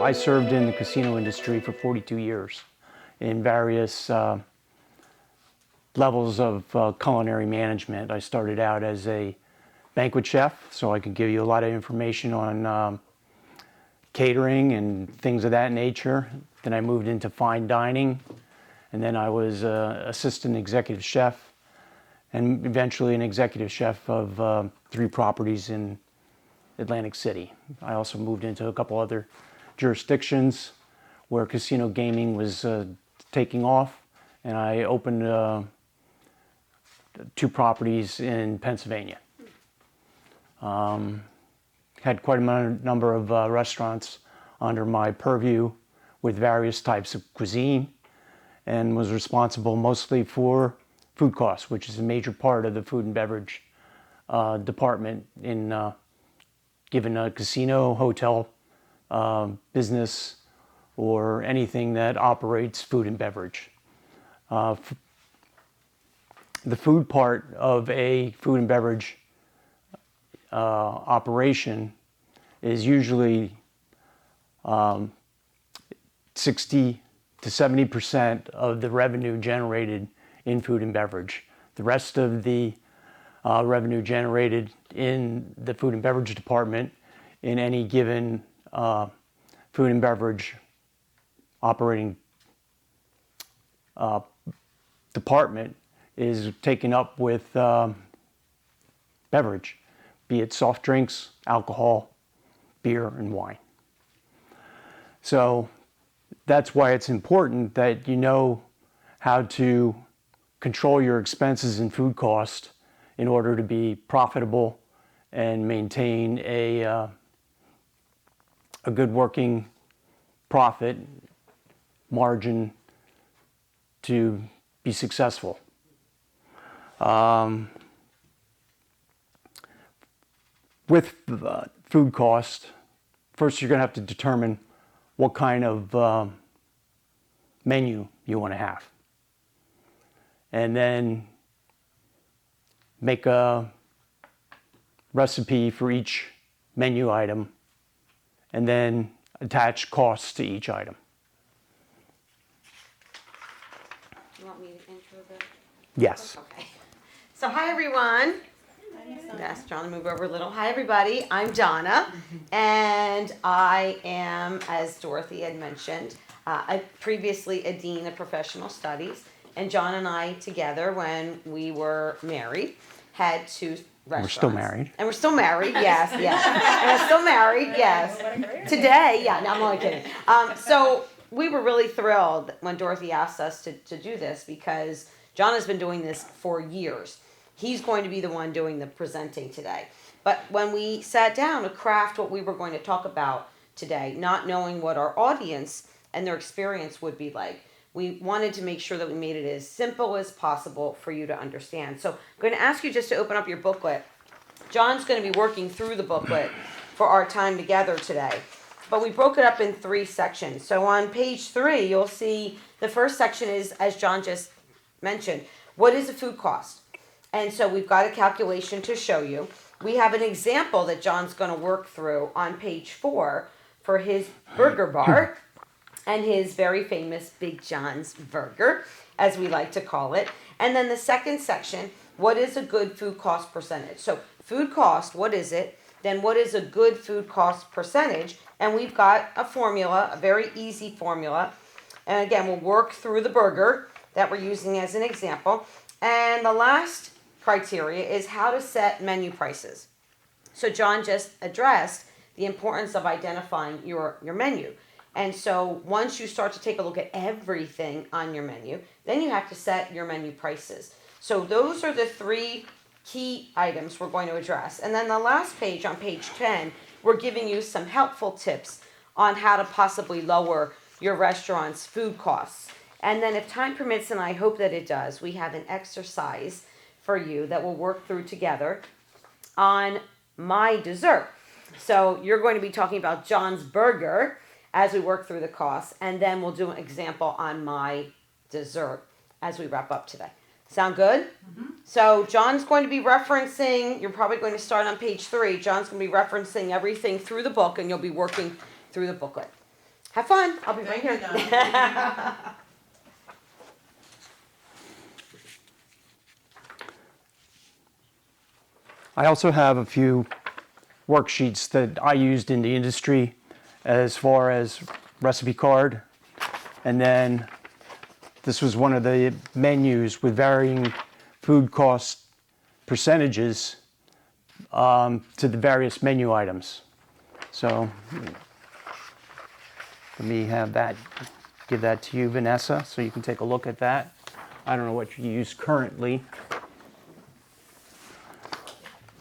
I served in the casino industry for 42 years in various levels of culinary management. I started out as a banquet chef, so I could give you a lot of information on catering and things of that nature. Then I moved into fine dining, and then I was assistant executive chef, and eventually an executive chef of 3 properties in Atlantic City. I also moved into a couple other jurisdictions where casino gaming was taking off, and I opened 2 properties in Pennsylvania. Had quite a number of restaurants under my purview with various types of cuisine, and was responsible mostly for food costs, which is a major part of the food and beverage department in given a casino, hotel business, or anything that operates food and beverage. The food part of a food and beverage operation is usually 60 to 70% of the revenue generated in food and beverage. The rest of the revenue generated in the food and beverage department in any given food and beverage operating department is taken up with beverage, be it soft drinks, alcohol, beer, and wine. So that's why it's important that you know how to control your expenses and food cost in order to be profitable and maintain a good working profit margin to be successful. With food cost, first you're going to have to determine what kind of menu you want to have, and then make a recipe for each menu item, and then attach costs to each item. You want me to intro the? Yes. Okay. So hi everyone. Yes, John, move over a little. Hi everybody, I'm Donna, and I am, as Dorothy had mentioned, previously a dean of professional studies, and John and I together, when we were married, had 2 restaurants. We're still married. And we're still married, yes, yes. And we're still married, yes. Today, yeah, no, I'm only kidding. So we were really thrilled when Dorothy asked us to do this, because John has been doing this for years. He's going to be the one doing the presenting today. But when we sat down to craft what we were going to talk about today, not knowing what our audience and their experience would be like, we wanted to make sure that we made it as simple as possible for you to understand. So I'm going to ask you just to open up your booklet. John's going to be working through the booklet for our time together today. But we broke it up in 3 sections. So on page 3, you'll see the first section is, as John just mentioned, what is a food cost? And so we've got a calculation to show you. We have an example that John's going to work through on page 4 for his burger bar and his very famous Big John's burger, as we like to call it. And then the second section, what is a good food cost percentage? So food cost, what is it? Then what is a good food cost percentage? And we've got a formula, a very easy formula. And again, we'll work through the burger that we're using as an example. And the last criteria is how to set menu prices. So John just addressed the importance of identifying your menu. And so once you start to take a look at everything on your menu, then you have to set your menu prices. So those are the 3 key items we're going to address. And then the last page, on page 10, we're giving you some helpful tips on how to possibly lower your restaurant's food costs. And then if time permits, and I hope that it does, we have an exercise for you that we'll work through together on my dessert. So you're going to be talking about John's burger as we work through the costs, and then we'll do an example on my dessert as we wrap up today. Sound good? Mm-hmm. So John's going to be referencing, you're probably going to start on page 3. John's going to be referencing everything through the book, and you'll be working through the booklet. Have fun. I'll be right here. I also have a few worksheets that I used in the industry as far as recipe card. And then this was one of the menus with varying food cost percentages to the various menu items. So let me have that, give that to you, Vanessa, so you can take a look at that. I don't know what you use currently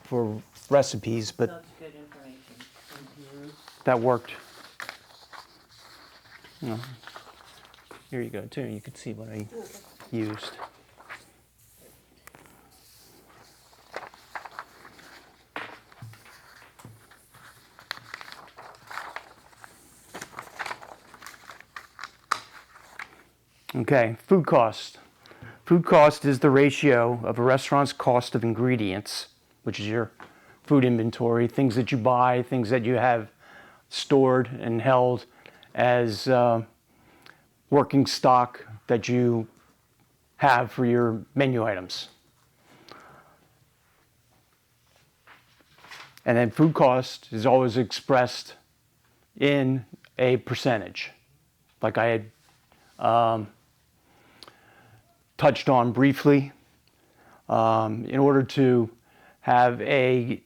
for recipes, but That's good information. that worked. Here you go, too. You can see what I used. Okay, food cost. Food cost is the ratio of a restaurant's cost of ingredients, which is your food inventory, things that you buy, things that you have stored and held as working stock that you have for your menu items. And then food cost is always expressed in a percentage, like I had touched on briefly. In order to have a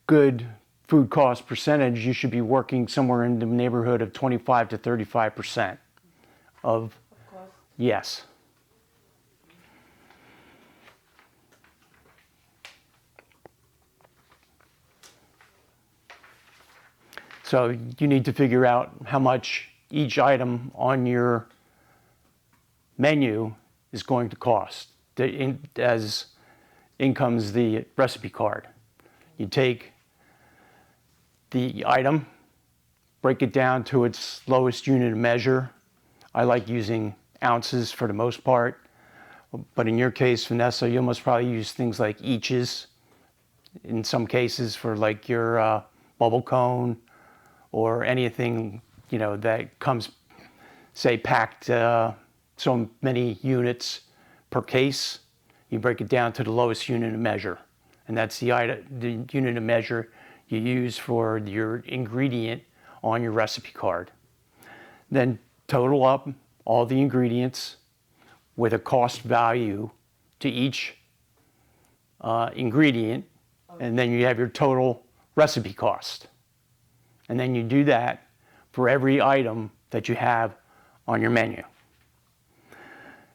good food cost percentage, you should be working somewhere in the neighborhood of 25 to 35% of course. yes. So you need to figure out how much each item on your menu is going to cost. As in comes the recipe card. You take the item, break it down to its lowest unit of measure. I like using ounces for the most part, but in your case, Vanessa, you'll most probably use things like eaches in some cases for like your bubble cone or anything, you know, that comes, say, packed so many units per case. You break it down to the lowest unit of measure, and that's the unit of measure you use for your ingredient on your recipe card. Then total up all the ingredients with a cost value to each ingredient, and then you have your total recipe cost. And then you do that for every item that you have on your menu.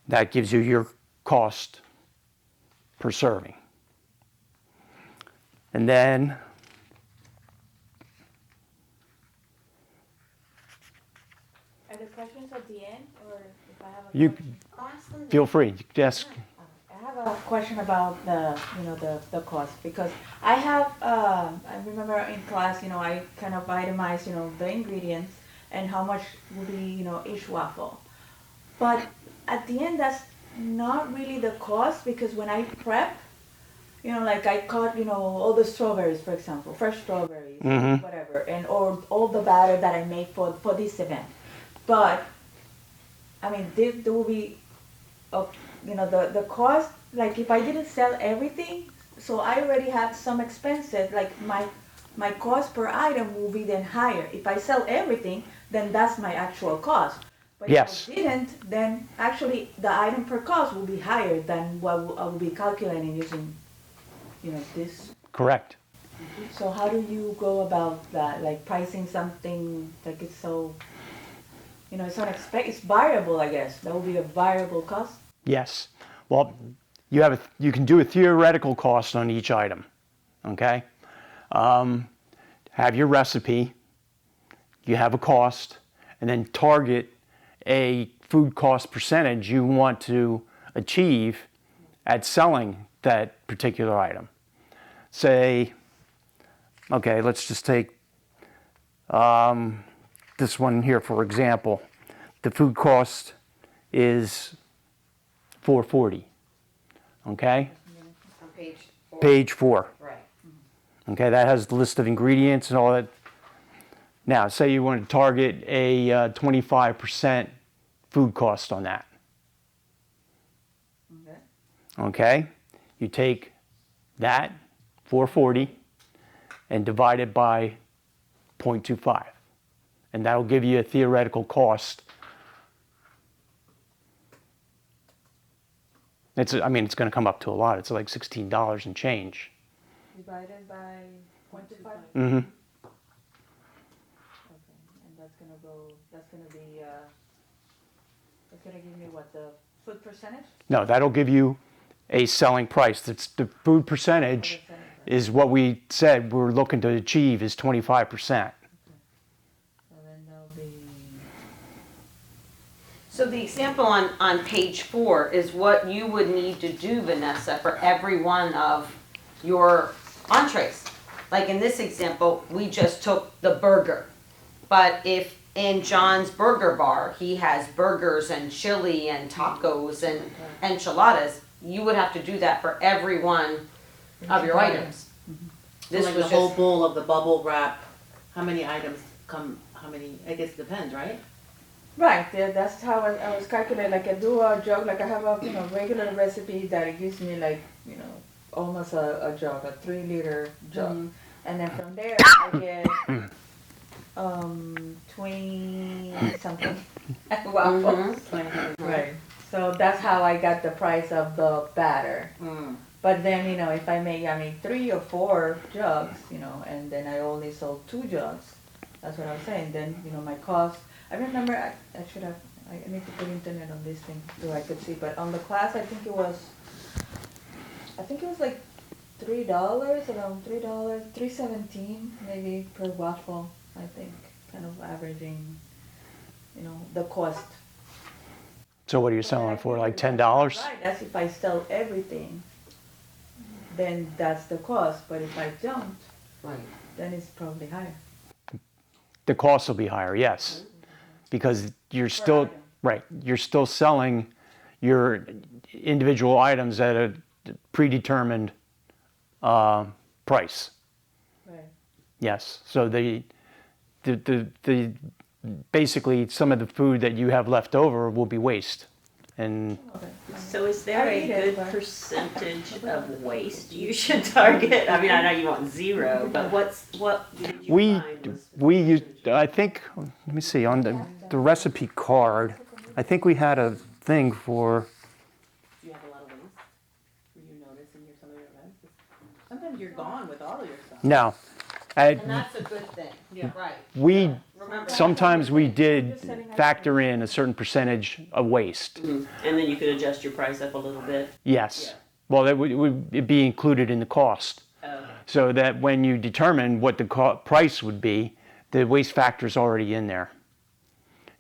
That gives you your cost per serving. And then Are there questions at the end, or if I have a you question? feel free. You can ask. I have a question about the cost, because I have I remember in class, I kind of itemized, the ingredients and how much will be, each waffle. But at the end, that's not really the cost, because when I prep, like I cut, all the strawberries, for example, fresh strawberries, whatever, and or all the batter that I made for this event. But I mean, there will be, the cost. Like if I didn't sell everything, so I already have some expenses. Like my cost per item will be then higher. If I sell everything, then that's my actual cost. But Yes. if I didn't, then actually the item per cost will be higher than what I will be calculating using, this. Correct. So how do you go about that? Like pricing something like it's so, it's unexpected. It's variable, I guess. That will be a variable cost. Yes. Well, you can do a theoretical cost on each item. Okay. Have your recipe. You have a cost, and then target a food cost percentage you want to achieve at selling that particular item. Say, okay, let's just take this one here for example. The food cost is $4.40. Okay? On page 4. Page 4. Right. Okay, that has the list of ingredients and all that. Now, say you want to target a 25% food cost on that. Okay. Okay? You take that, 440, and divide it by 0.25. And that'll give you a theoretical cost. It's going to come up to a lot. It's like $16 and change. Divided by 0.25? Mm-hmm. Okay, and that's gonna give me what, the food percentage? No, that'll give you a selling price. That's the food percentage is what we said we're looking to achieve is 25%. So then there'll be, So the example on page 4 is what you would need to do, Vanessa, for every one of your entrees. Like in this example, we just took the burger. But if in John's Burger Bar, he has burgers and chili and tacos and enchiladas, you would have to do that for every one of your items. This Like was the whole just, bowl of the bubble wrap, how many items come, I guess it depends, right? right, yeah, that's how I was calculating, like I do a jug, like I have a, regular recipe that it gives me like, almost a jug, a 3-liter jug. And then from there, I get, 20 something waffles. Right. So that's how I got the price of the batter. But then, if I make 3 or 4 jugs, and then I only sold 2 jugs, that's what I was saying, then, my cost, I remember, I should have, I need to put internet on this thing so I could see, but on the class, I think it was like $3, around $3, $3.17 maybe per waffle, I think, kind of averaging, the cost. So what are you selling it for, like $10? Right, that's if I sell everything, then that's the cost, but if I don't, right. then it's probably higher. The cost will be higher, yes, because you're still item. right. You're still selling your individual items at a predetermined price. Right. Yes. So the basically some of the food that you have left over will be waste, and Okay. So is there I a eat it, good but- percentage of waste you should target? I mean, I know you want 0, but what did you we find was? we used, I think, let me see, on the recipe card, I think we had a thing for, Do you have a lot of waste? Were you noticing some of your events? Sometimes you're gone with all of your stuff. no, And that's a good thing. Yeah. Right. we, Remember. sometimes we did factor in a certain percentage of waste. And then you could adjust your price up a little bit. Yes. Yeah. Well, that would be included in the cost. Okay. So that when you determine what the price would be, the waste factor is already in there.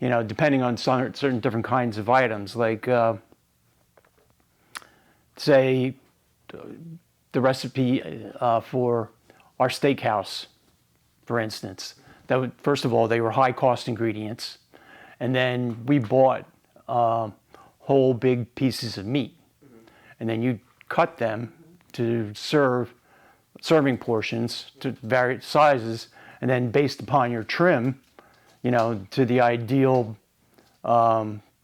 Depending on certain different kinds of items, like say the recipe for our steakhouse, for instance. That would, first of all, they were high cost ingredients, and then we bought whole big pieces of meat, and then you cut them to serving portions to various sizes, and then based upon your trim, to the ideal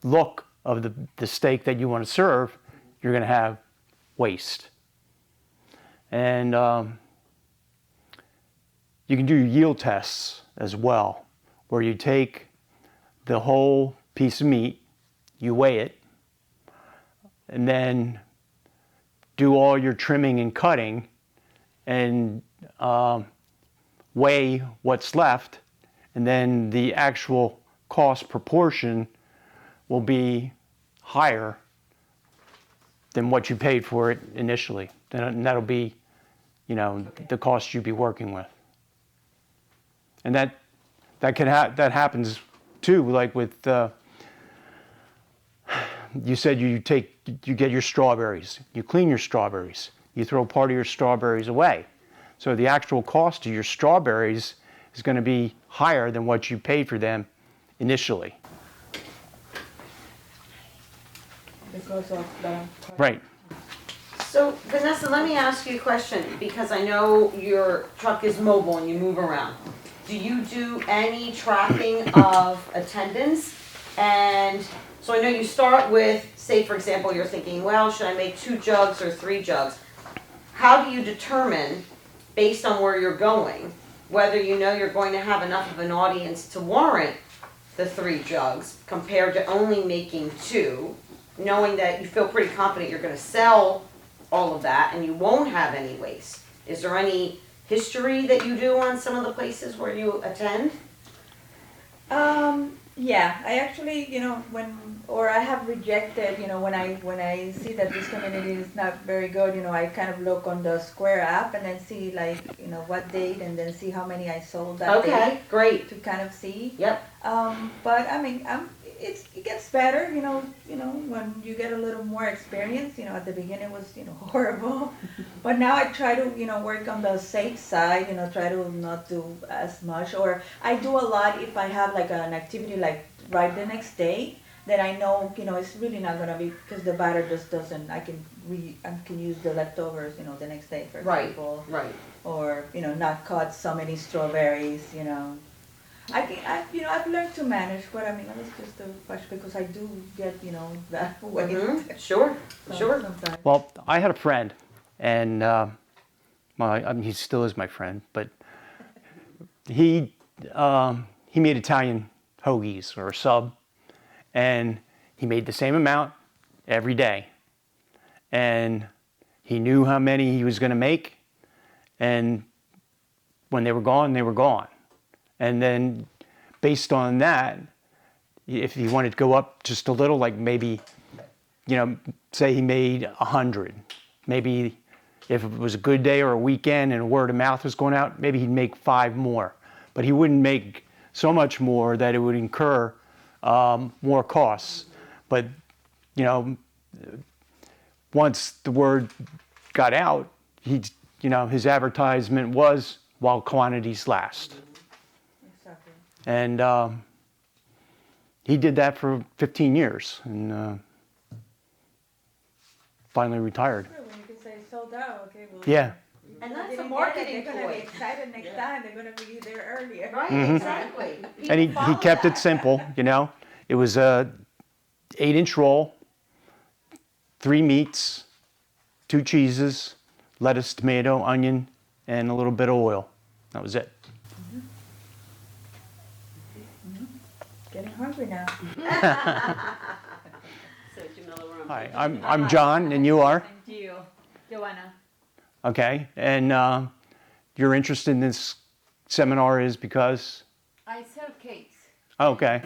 look of the steak that you want to serve, you're going to have waste. And you can do yield tests as well, where you take the whole piece of meat, you weigh it, and then do all your trimming and cutting, and weigh what's left, and then the actual cost proportion will be higher than what you paid for it initially. And that'll be, the cost you'd be working with. And that happens too, like with you said you get your strawberries, you clean your strawberries, you throw part of your strawberries away. So the actual cost of your strawberries is going to be higher than what you paid for them initially. Because of the. Right. So Vanessa, let me ask you a question, because I know your truck is mobile and you move around. do you do any tracking of attendance? And so I know you start with, say for example, you're thinking, well, should I make 2 jugs or 3 jugs? How do you determine, based on where you're going, whether you know you're going to have enough of an audience to warrant the 3 jugs compared to only making 2, knowing that you feel pretty confident you're going to sell all of that and you won't have any waste? Is there any history that you do on some of the places where you attend? Yeah, I actually, I have rejected, when I see that this community is not very good, I kind of look on the Square app and then see what date and then see how many I sold that day. Okay, great. To kind of see. Yep. But I mean, it gets better, when you get a little more experience. At the beginning it was, horrible, but now I try to, work on the safe side. Try to not do as much, or I do a lot if I have like an activity like right the next day. Then I know, it's really not gonna be because the batter just doesn't. I can use the leftovers, the next day, for example. Right. Or not cut so many strawberries, I've learned to manage, but I mean, that was just a question because I do get, that way. Mm-hmm. Sure. Sometimes. Well, I had a friend, and he still is my friend, but he made Italian hoagies or a sub, and he made the same amount every day, and he knew how many he was going to make, and when they were gone, they were gone. And then based on that, if he wanted to go up just a little, like maybe, say he made 100, maybe if it was a good day or a weekend and word of mouth was going out, maybe he'd make 5 more. But he wouldn't make so much more that it would incur more costs. But, once the word got out, his advertisement was while quantities last. Exactly. And he did that for 15 years and finally retired. Sure, when you can say sold out, okay, well. Yeah. And They that's a didn't get it, marketing they're gonna be ploy. excited next time, they're gonna be there earlier. Right, exactly. And he People kept follow it simple, It was a 8-inch roll, 3 meats, 2 cheeses, lettuce, tomato, onion, and a little bit of oil. That was it. Getting hungry now. So Jamila, we're on. Hi, I'm John, and you are? Thank you. Joanna. Okay, and your interest in this seminar is because? I sell cakes. Okay.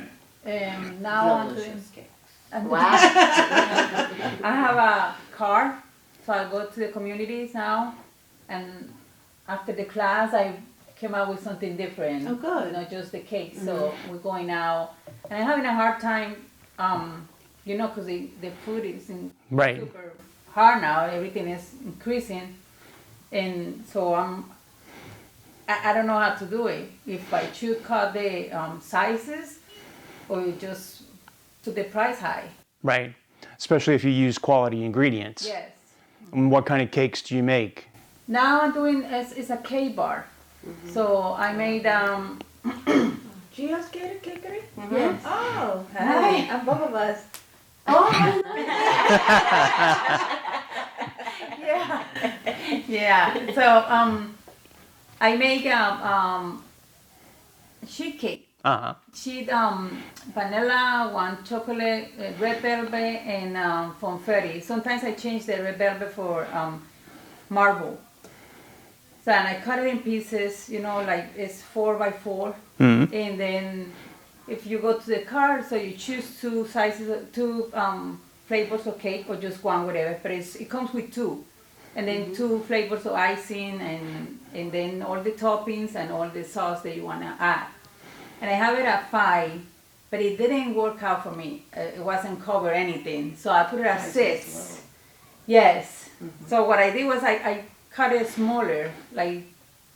Now I'm doing. Delicious cake. Wow. I have a car, so I go to the communities now, and after the class, I came up with something different. Oh, good. Not just the cake. So we're going now, and I'm having a hard time, because the food is Right. super hard now. Everything is increasing, and so I don't know how to do it. If I should cut the sizes, or just to the price high. Right. Especially if you use quality ingredients. Yes. And what kind of cakes do you make? Now I'm doing it's a cake bar. So I made Gio's Cakery? yes. Oh, hi. And both of us. Yeah. Yeah. So I make sheet cake. Uh-huh. Sheet vanilla, 1 chocolate, red velvet, and confetti. Sometimes I change the red velvet for marble. So and I cut it in pieces, like it's 4 by 4. Mhm. And then if you go to the card, so you choose 2 sizes, 2 flavors of cake or just 1, whatever. But it comes with 2, and then 2 flavors of icing, and then all the toppings and all the sauce that you wanna add. And I have it at 5, but it didn't work out for me. It wasn't cover anything, so I put it at 6. Yes. So what I did was I cut it smaller, like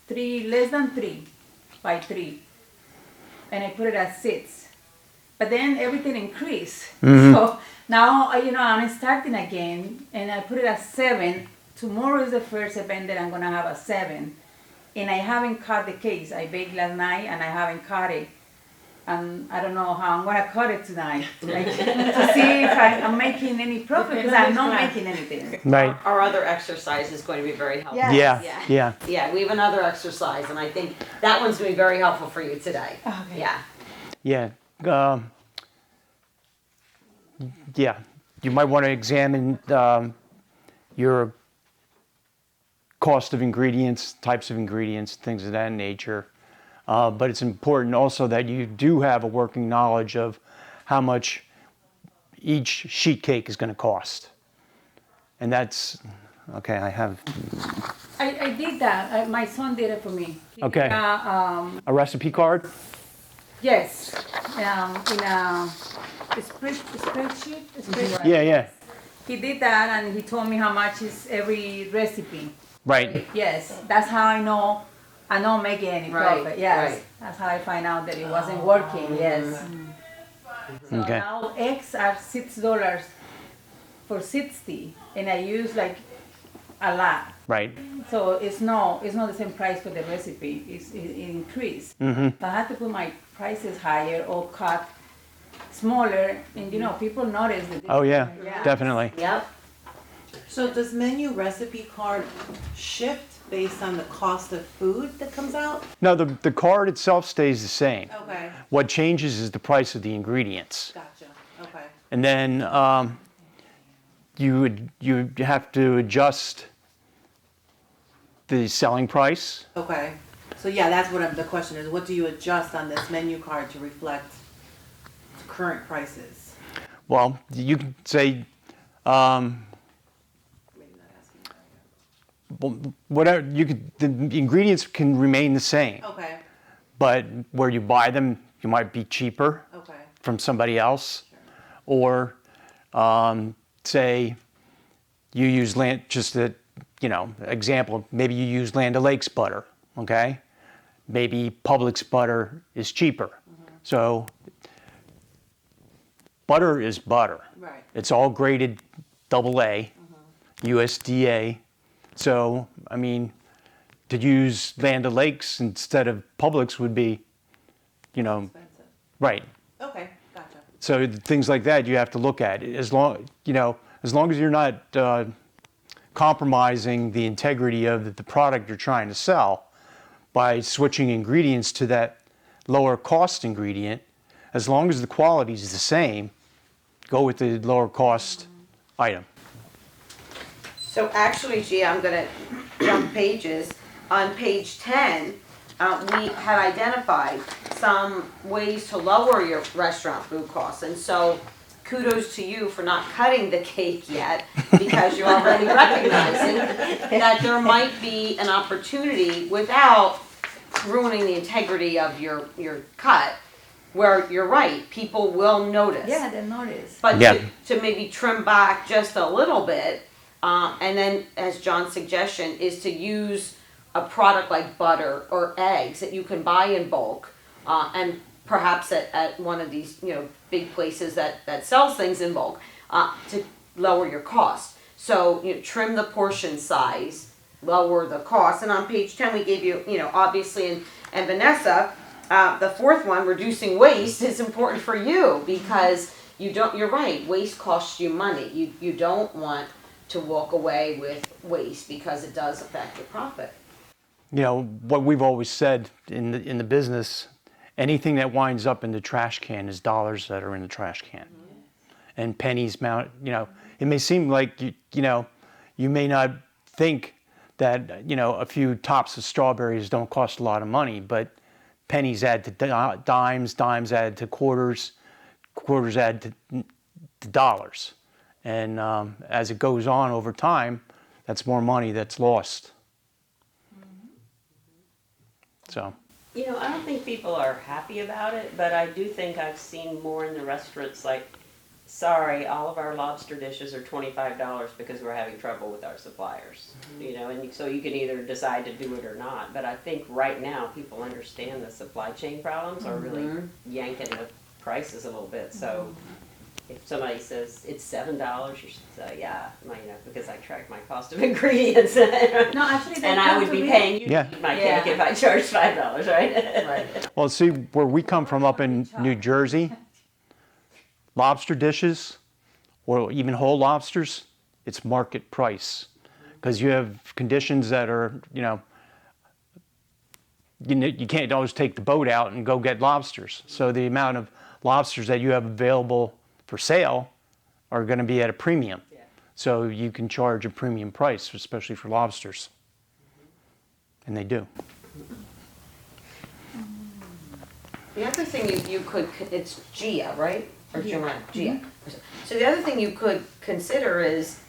3, less than 3 by 3, and I put it at 6. But then everything increased. So now I'm starting again, and I put it at 7. Tomorrow is the first event that I'm gonna have a 7, and I haven't cut the cakes. I baked last night and I haven't cut it. And I don't know how I'm gonna cut it tonight, like, to see if I'm making any profit, because I'm not making anything. Right. Our other exercise is going to be very helpful. Yes. Yeah. Yeah, we have another exercise, and I think that one's going to be very helpful for you today. Okay. Yeah. Yeah. Yeah. You might want to examine your cost of ingredients, types of ingredients, things of that nature. But it's important also that you do have a working knowledge of how much each sheet cake is going to cost. And that's, okay, I did that. My son did it for me. He Okay. did, a recipe card? yes, in a spreadsheet. Yeah. He did that, and he told me how much is every recipe. Right. Yes, that's how I know I'm not making any Right, profit. Yes, right. that's how I find out that it wasn't working. Yes. So Okay. now eggs are $6 for 60, and I use like a lot. Right. So it's not the same price for the recipe. It increased. So I had to put my prices higher or cut smaller, and people notice the difference. Oh, yeah, definitely. Yep. So does menu recipe card shift based on the cost of food that comes out? No, the card itself stays the same. Okay, What changes is the price of the ingredients. gotcha, okay. And then you have to adjust the selling price. Okay, so yeah, that's the question is, what do you adjust on this menu card to reflect current prices? Well, you can say whatever the ingredients can remain the same, Okay, but where you buy them, you might be cheaper okay, from somebody else, or say you use example, maybe you use Land O'Lakes butter, okay? Maybe Publix butter is cheaper. So butter is butter. right. It's all graded AA, USDA. So, I mean, to use Land O'Lakes instead of Publix would be, Expensive. right. Okay, gotcha. So things like that you have to look at. As long as you're not compromising the integrity of the product you're trying to sell by switching ingredients to that lower cost ingredient, as long as the quality is the same, go with the lower cost item. So actually, Gia, I'm going to jump pages. On page 10, we had identified some ways to lower your restaurant food costs. And so kudos to you for not cutting the cake yet, because you're already recognizing that there might be an opportunity without ruining the integrity of your cut, where you're right, people will notice. Yeah, they notice. But Yeah. to maybe trim back just a little bit, and then, as John's suggestion, is to use a product like butter or eggs that you can buy in bulk, and perhaps at one of these big places that sells things in bulk, to lower your cost. So trim the portion size, lower the cost. And on page 10 we gave you obviously, and Vanessa, the fourth one, reducing waste, is important for you, because you're right, waste costs you money. You don't want to walk away with waste, because it does affect your profit. What we've always said in the business, anything that winds up in the trash can is dollars that are in the trash can. And pennies it may seem like you may not think that a few tops of strawberries don't cost a lot of money, but pennies add to dimes, dimes add to quarters, quarters add to dollars. And as it goes on over time, that's more money that's lost. So. I don't think people are happy about it, but I do think I've seen more in the restaurants like, sorry, all of our lobster dishes are $25 because we're having trouble with our suppliers. And so you can either decide to do it or not. But I think right now people understand the supply chain problems are really yanking the prices a little bit. So if somebody says it's $7, you should say, yeah, because I track my cost of ingredients. No, actually, they And I come would to be me. paying you Yeah. to eat my Yeah. cake if I charged $5, right? Right. Well, see, where we come from up in New Jersey, lobster dishes, or even whole lobsters, it's market price. Because you have conditions that are, you can't always take the boat out and go get lobsters. So the amount of lobsters that you have available for sale are going to be at a premium. Yeah. So you can charge a premium price, especially for lobsters. And they do. The other thing you could, it's Gia, right? Or Joanne, Gia. So the other thing you could consider is,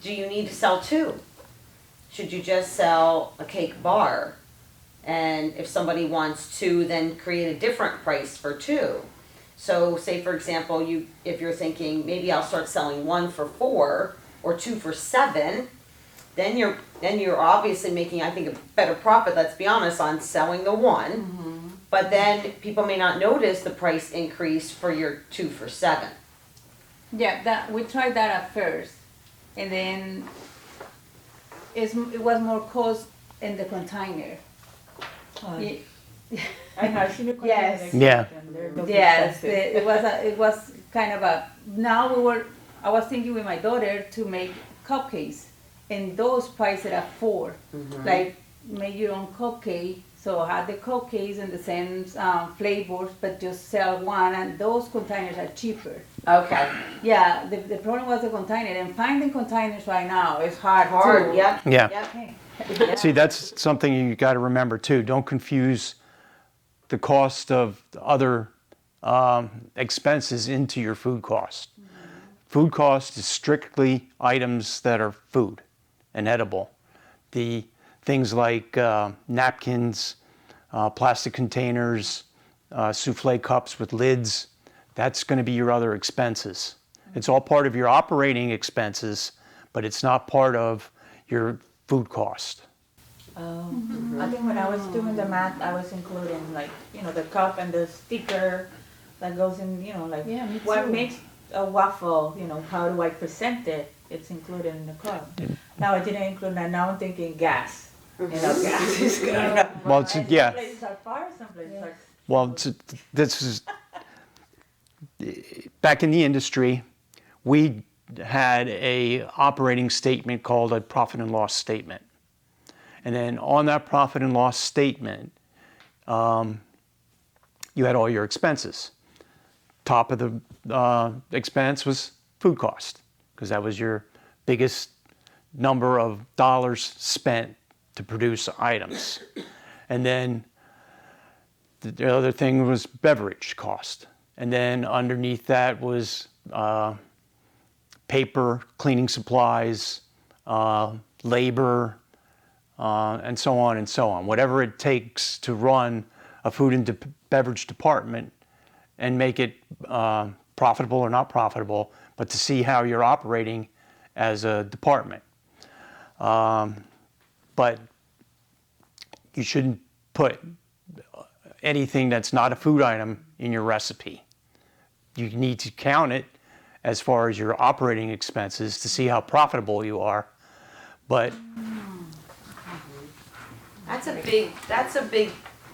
do you need to sell two? Should you just sell a cake bar? And if somebody wants two, then create a different price for two. So say for example, if you're thinking, maybe I'll start selling one for $4 or two for $7, then you're obviously making, I think, a better profit, let's be honest, on selling the one. But then people may not notice the price increase for your 2 for $7. Yeah, we tried that at first, and then it was more cost in the container. I know, I've seen it. Yes. Yeah. Yes, it was kind of a, I was thinking with my daughter to make cupcakes, and those priced at 4. Like, make your own cupcake, so have the cupcakes and the same flavors, but just sell one, and those containers are cheaper. Okay. Yeah, the problem was the container, and finding containers right now is hard too. Yep. Yeah. Yep. Okay. See, that's something you got to remember too. Don't confuse the cost of other expenses into your food cost. Food cost is strictly items that are food and edible. The things like napkins, plastic containers, souffle cups with lids, that's going to be your other expenses. It's all part of your operating expenses, but it's not part of your food cost. I think when I was doing the math, I was including like, the cup and the sticker that goes in, like Yeah, me what too. makes a waffle, how do I present it? It's included in the cup. Now I didn't include that. Now I'm thinking gas. Gas is good. Well, it's, And yeah. Some places are far, some places are. Well, this is back in the industry. We had a operating statement called a profit and loss statement, and then on that profit and loss statement, you had all your expenses. Top of the expense was food cost, because that was your biggest number of dollars spent to produce items, and then the other thing was beverage cost. And then underneath that was paper, cleaning supplies, labor, and so on and so on. Whatever it takes to run a food and beverage department and make it profitable or not profitable, but to see how you're operating as a department. But you shouldn't put anything that's not a food item in your recipe. You need to count it as far as your operating expenses to see how profitable you are. But That's a big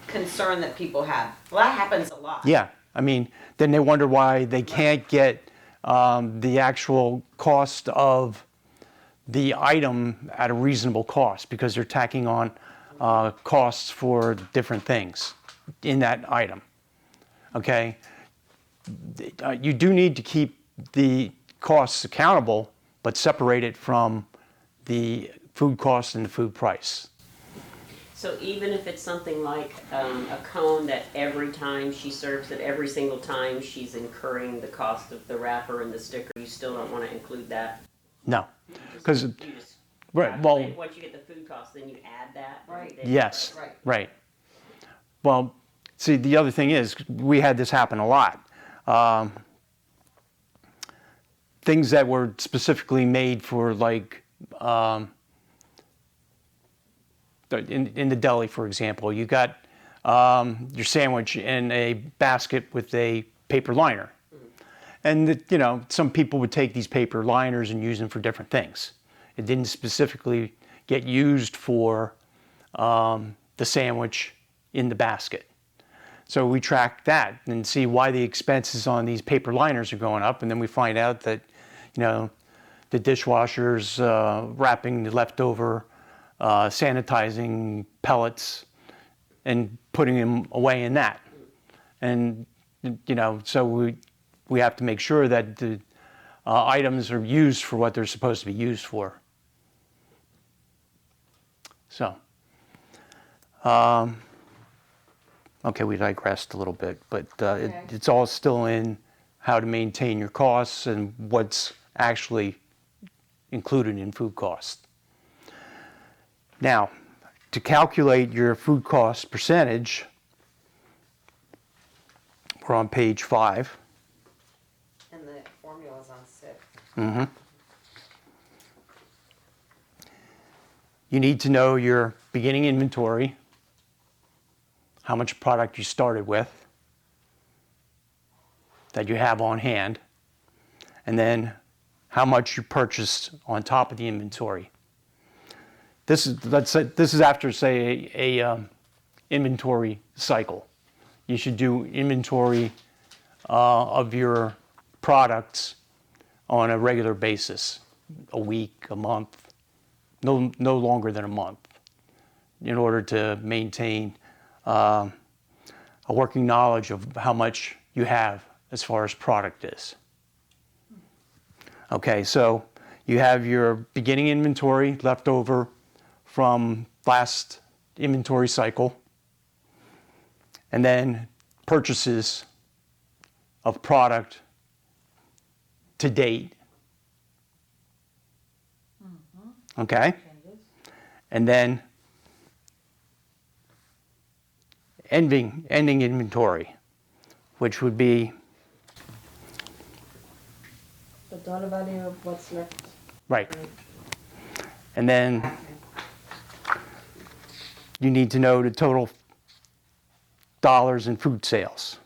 concern that people have. Well, that happens a lot. yeah, I mean, then they wonder why they can't get the actual cost of the item at a reasonable cost, because they're tacking on costs for different things in that item. Okay? You do need to keep the costs accountable, but separate it from the food cost and the food price. So even if it's something like a cone that every time she serves it, every single time she's incurring the cost of the wrapper and the sticker, you still don't want to include that? No, because You just right, calculate well, once you get the food cost, then you add that. Right. and then- yes, Right. right. Well, see, the other thing is, we had this happen a lot. Things that were specifically made for, like, in the deli, for example, you got your sandwich in a basket with a paper liner. And that, you know, some people would take these paper liners and use them for different things. It didn't specifically get used for the sandwich in the basket. So we track that and see why the expenses on these paper liners are going up, and then we find out that, you know, the dishwashers wrapping the leftover sanitizing pellets and putting them away in that. And, you know, so we have to make sure that the items are used for what they're supposed to be used for. So, okay, we digressed a little bit, but it's all still in how to maintain your costs and what's actually included in food costs. Now, to calculate your food cost percentage, we're on page 5. And the formula's on 6. Mm-hmm. You need to know your beginning inventory, how much product you started with, that you have on hand, and then how much you purchased on top of the inventory. This is after, say, a inventory cycle. You should do inventory of your products on a regular basis, a week, a month, no longer than a month, in order to maintain a working knowledge of how much you have as far as product is. Okay, so you have your beginning inventory left over from last inventory cycle, and then purchases of product to date. Okay? And then ending inventory, which would be The dollar value of what's left. right. And then you need to know the total dollars in food sales.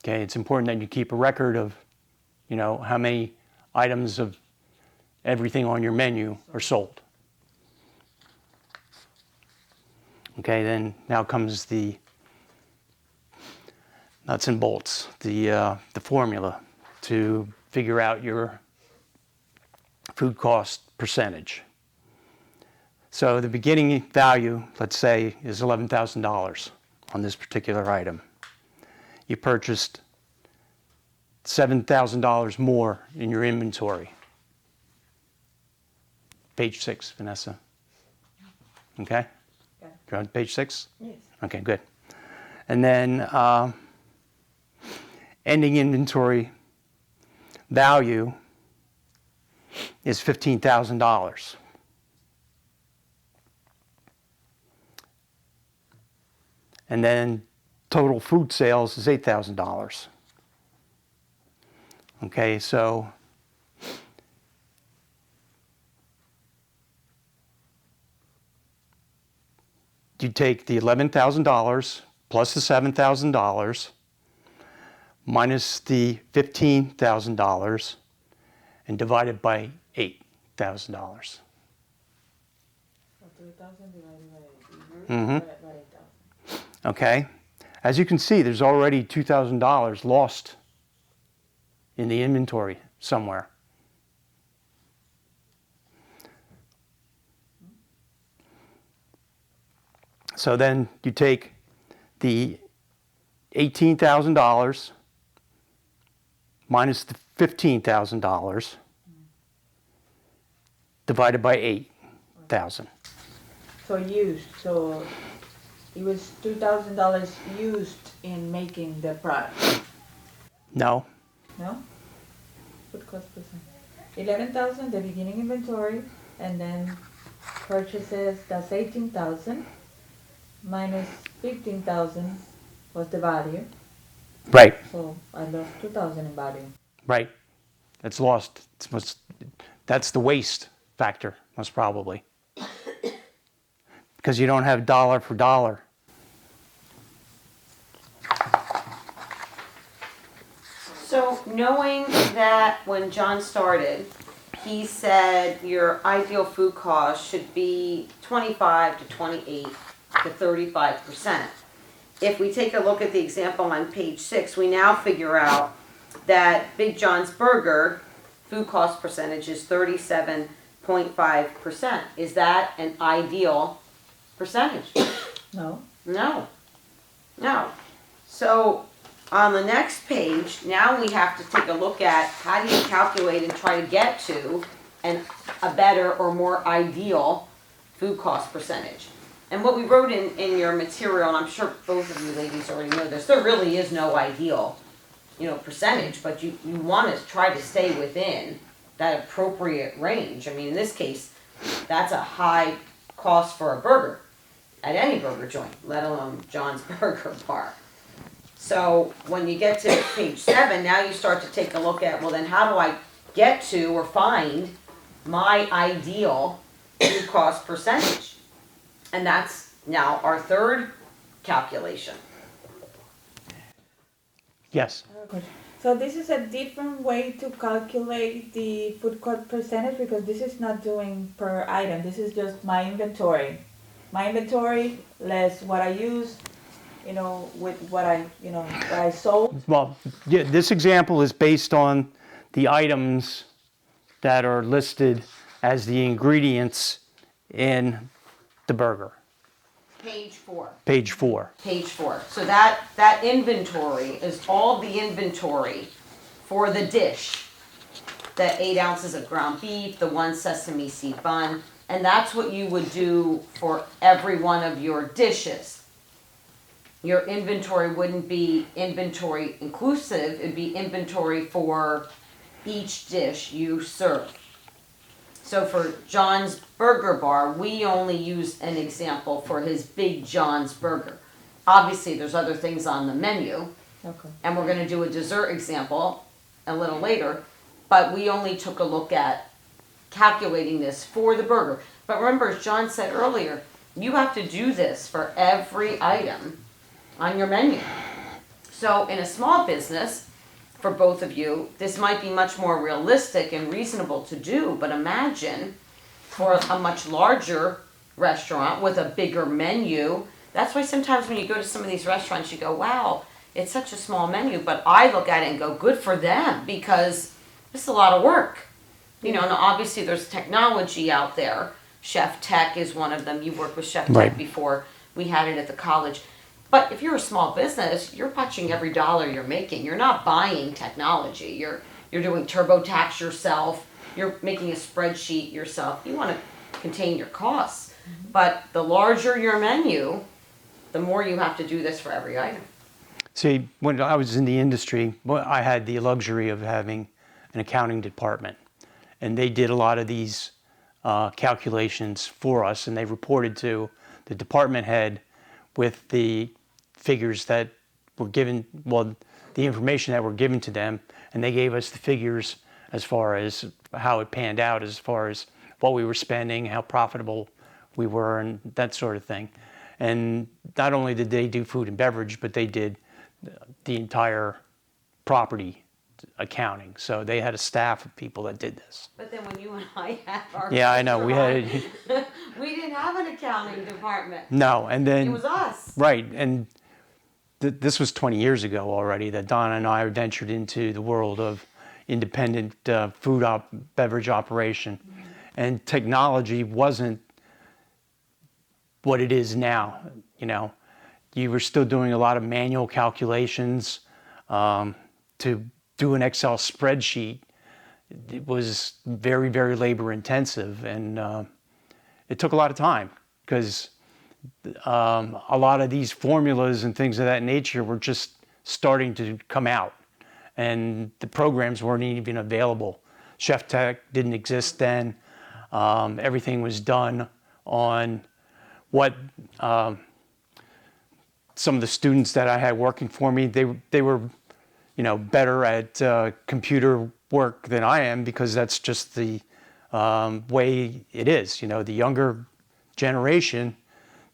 Okay, it's important that you keep a record of, you know, how many items of everything on your menu are sold. Okay, then now comes the nuts and bolts, the formula to figure out your food cost percentage. So the beginning value, let's say, is $11,000 on this particular item. You purchased $7,000 more in your inventory. Page 6, Vanessa. Okay? You're on page 6? Yes. Okay, good. And then ending inventory value is $15,000. And then total food sales is $8,000. Okay, so you take the $11,000 plus the $7,000 minus the $15,000 and divide it by $8,000. 3,000 divided by Mm-hmm. 8,000. Okay, as you can see, there's already $2,000 lost in the inventory somewhere. So then you take the $18,000 minus the $15,000 divided by 8,000. So used, so it was $2,000 used in making the product, No, no? Food cost percent. 11,000, the beginning inventory, and then purchases, that's 18,000, minus 15,000 was the value, right, so I lost 2,000 in value. right. That's lost. That's the waste factor, most probably. Because you don't have dollar for dollar. So knowing that when John started, he said your ideal food cost should be 25 to 28 to 35%. If we take a look at the example on page 6, we now figure out that Big John's Burger food cost percentage is 37.5%. Is that an ideal percentage? No. No. No. So on the next page, now we have to take a look at how do you calculate and try to get to a better or more ideal food cost percentage. And what we wrote in your material, and I'm sure both of you ladies already know this, there really is no ideal, percentage, but you want to try to stay within that appropriate range. I mean, in this case, that's a high cost for a burger at any burger joint, let alone John's Burger Bar. So when you get to page 7, now you start to take a look at, well, then how do I get to or find my ideal food cost percentage? And that's now our third calculation. Yes. I have a question. So this is a different way to calculate the food cost percentage because this is not doing per item. This is just my inventory. My inventory less what I use, with what I sold. Well, yeah, this example is based on the items that are listed as the ingredients in the burger. Page 4. Page 4. Page 4. So that inventory is all the inventory for the dish. The 8 ounces of ground beef, the 1 sesame seed bun, and that's what you would do for every one of your dishes. Your inventory wouldn't be inventory inclusive, it'd be inventory for each dish you serve. So for John's Burger Bar, we only use an example for his Big John's Burger. Obviously, there's other things on the menu, Okay. and we're gonna do a dessert example a little later, but we only took a look at calculating this for the burger. But remember, as John said earlier, you have to do this for every item on your menu. So in a small business, for both of you, this might be much more realistic and reasonable to do, but imagine for a much larger restaurant with a bigger menu. That's why sometimes when you go to some of these restaurants, you go, wow, it's such a small menu, but I look at it and go, good for them, because this is a lot of work. And obviously there's technology out there. Chef Tech is one of them. You've worked with Chef Tech Right. before. We had it at the college. But if you're a small business, you're watching every dollar you're making. You're not buying technology. You're doing TurboTax yourself. You're making a spreadsheet yourself. You want to contain your costs. But the larger your menu, the more you have to do this for every item. See, when I was in the industry, I had the luxury of having an accounting department. And they did a lot of these calculations for us, and they reported to the department head with the figures that were given, the information that were given to them, and they gave us the figures as far as how it panned out, as far as what we were spending, how profitable we were, and that sort of thing. And not only did they do food and beverage, but they did the entire property accounting. So they had a staff of people that did this. But then when you and I had our Yeah, I know. We had we didn't have an accounting department. no, and then It was us. right, and this was 20 years ago already that Donna and I ventured into the world of independent beverage operation, and technology wasn't what it is now. You were still doing a lot of manual calculations to do an Excel spreadsheet. It was very, very labor intensive, and it took a lot of time because a lot of these formulas and things of that nature were just starting to come out, and the programs weren't even available. Chef Tech didn't exist then. Everything was done on what some of the students that I had working for me, they were better at computer work than I am, because that's just the way it is. The younger generation,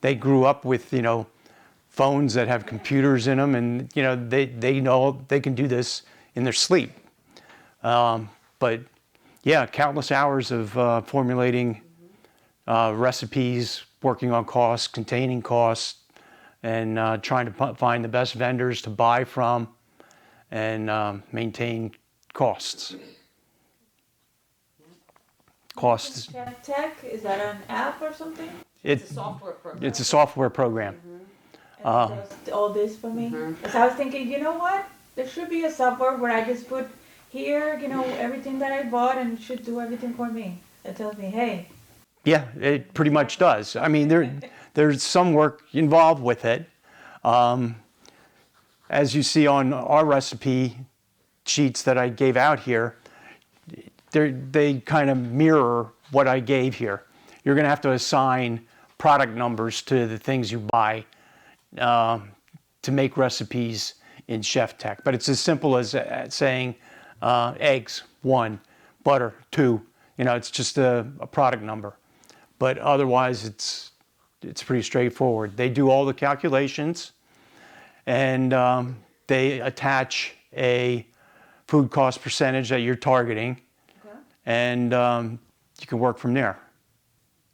they grew up with, phones that have computers in them, and, they know they can do this in their sleep. But yeah, countless hours of formulating recipes, working on costs, containing costs, and trying to find the best vendors to buy from and maintain costs. Costs. Chef Tech, is that an app or something? It's a software program. It's a software program. And it does all this for me? Because I was thinking, you know what? There should be a software where I just put here, you know, everything that I bought and it should do everything for me. It tells me, hey. Yeah, it pretty much does. I mean, there's some work involved with it. As you see on our recipe sheets that I gave out here, they kind of mirror what I gave here. You're going to have to assign product numbers to the things you buy to make recipes in Chef Tech. But it's as simple as saying eggs, 1, butter, 2. You know, it's just a product number. But otherwise, it's pretty straightforward. They do all the calculations, and they attach a food cost percentage that you're targeting, and you can work from there.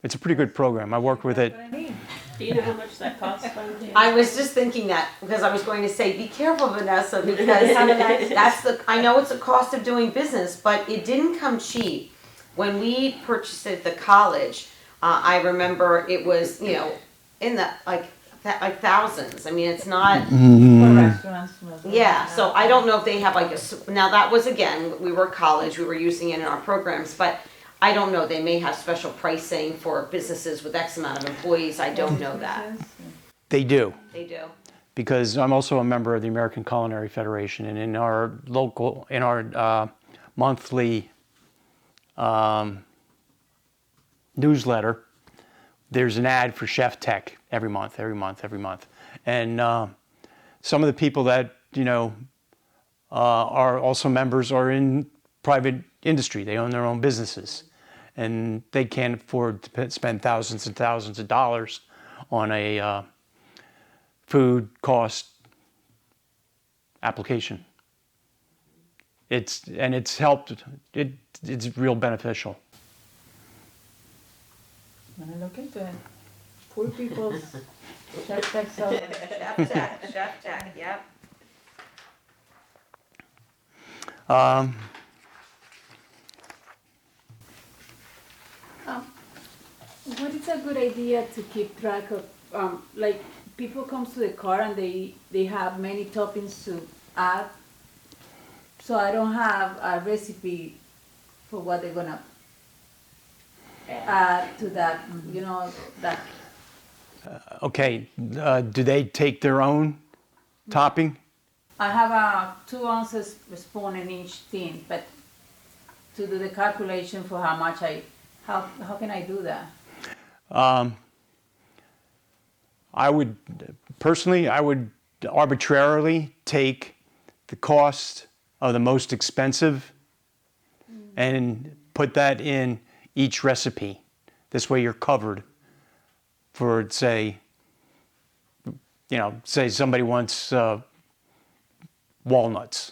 It's a pretty good program. I worked with it. Do you know how much that costs? I was just thinking that because I was going to say, be careful, Vanessa, because that's I know it's a cost of doing business, but it didn't come cheap. When we purchased it at the college, I remember it was, you know, in the like thousands. I mean, it's not. For restaurants. Yeah, so I don't know if they have like now that was, again, we were college, we were using it in our programs, but I don't know, they may have special pricing for businesses with X amount of employees, I don't know that. They do, They do. because I'm also a member of the American Culinary Federation, and in our monthly newsletter, there's an ad for Chef Tech every month. And some of the people that, you know, are also members are in private industry. They own their own businesses. And they can't afford to spend thousands and thousands of dollars on a food cost application. It's helped, it's real beneficial. I'm gonna look into it. Poor people's Chef Tech software. Chef Tech, yep. What is a good idea to keep track of, like, people come to the car and they have many toppings to add, so I don't have a recipe for what they're gonna add to that, you know, that. Okay, do they take their own topping? I have a 2 ounces spoon in each tin, but to do the calculation for how much how can I do that? I would arbitrarily take the cost of the most expensive and put that in each recipe. This way you're covered for, say somebody wants walnuts,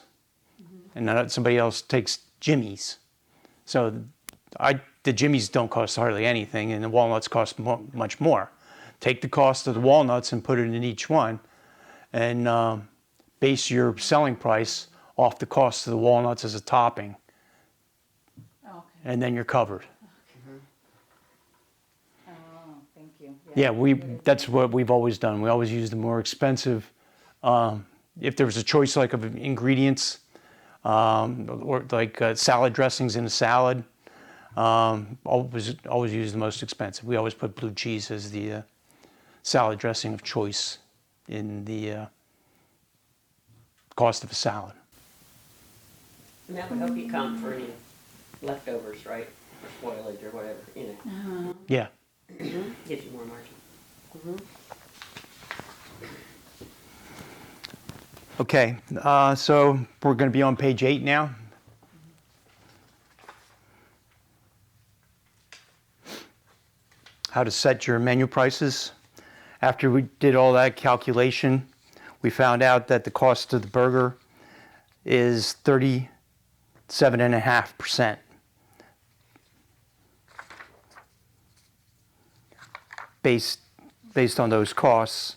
and somebody else takes Jimmy's. So the Jimmy's don't cost hardly anything, and the walnuts cost much more. Take the cost of the walnuts and put it in each one, and base your selling price off the cost of the walnuts as a topping, Okay. and then you're covered. Oh, thank you. Yeah, that's what we've always done. We always use the more expensive. If there was a choice like of ingredients, or like salad dressings in a salad, always use the most expensive. We always put blue cheese as the salad dressing of choice in the cost of a salad. And that would help you count for any leftovers, right? Or spoilage or whatever, you know. Yeah. Gives you more margin. Okay, so we're going to be on page 8 now. How to set your menu prices. After we did all that calculation, we found out that the cost of the burger is 37.5%. Based on those costs.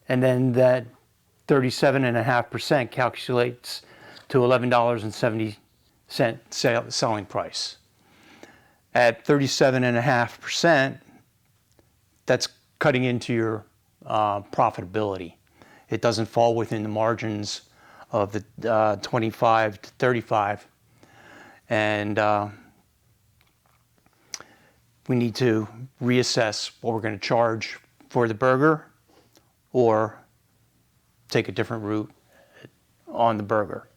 And then that 37.5% calculates to $11.70 selling price. At 37.5%, that's cutting into your profitability. It doesn't fall within the margins of the 25 to 35. And we need to reassess what we're going to charge for the burger or take a different route on the burger.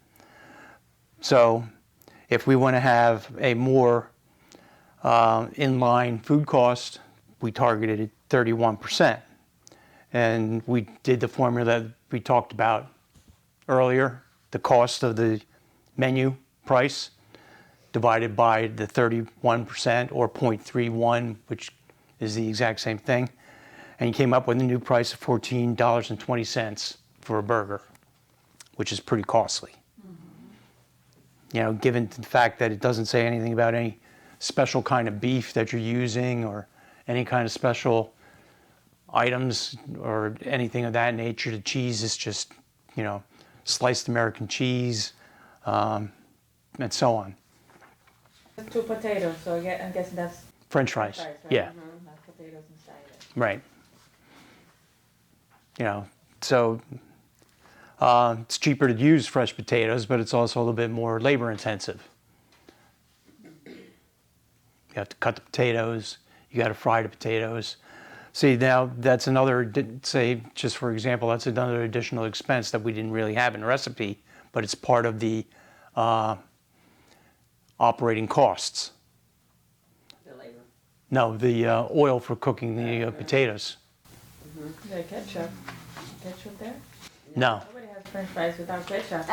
So if we want to have a more inline food cost, we targeted at 31%. And we did the formula that we talked about earlier, the cost of the menu price divided by the 31% or 0.31, which is the exact same thing. And you came up with a new price of $14.20 for a burger, which is pretty costly. You know, given the fact that it doesn't say anything about any special kind of beef that you're using or any kind of special items or anything of that nature. The cheese is just, you know, sliced American cheese, and so on. 2 potatoes, so I'm guessing that's French fries, right? yeah, Not potatoes inside it. right. You know, so it's cheaper to use fresh potatoes, but it's also a little bit more labor intensive. You have to cut the potatoes, you got to fry the potatoes. See, now that's another, say, just for example, that's another additional expense that we didn't really have in the recipe, but it's part of the operating costs. The labor. No, the oil for cooking the potatoes. Is there ketchup? Ketchup there? No. Nobody has French fries without ketchup.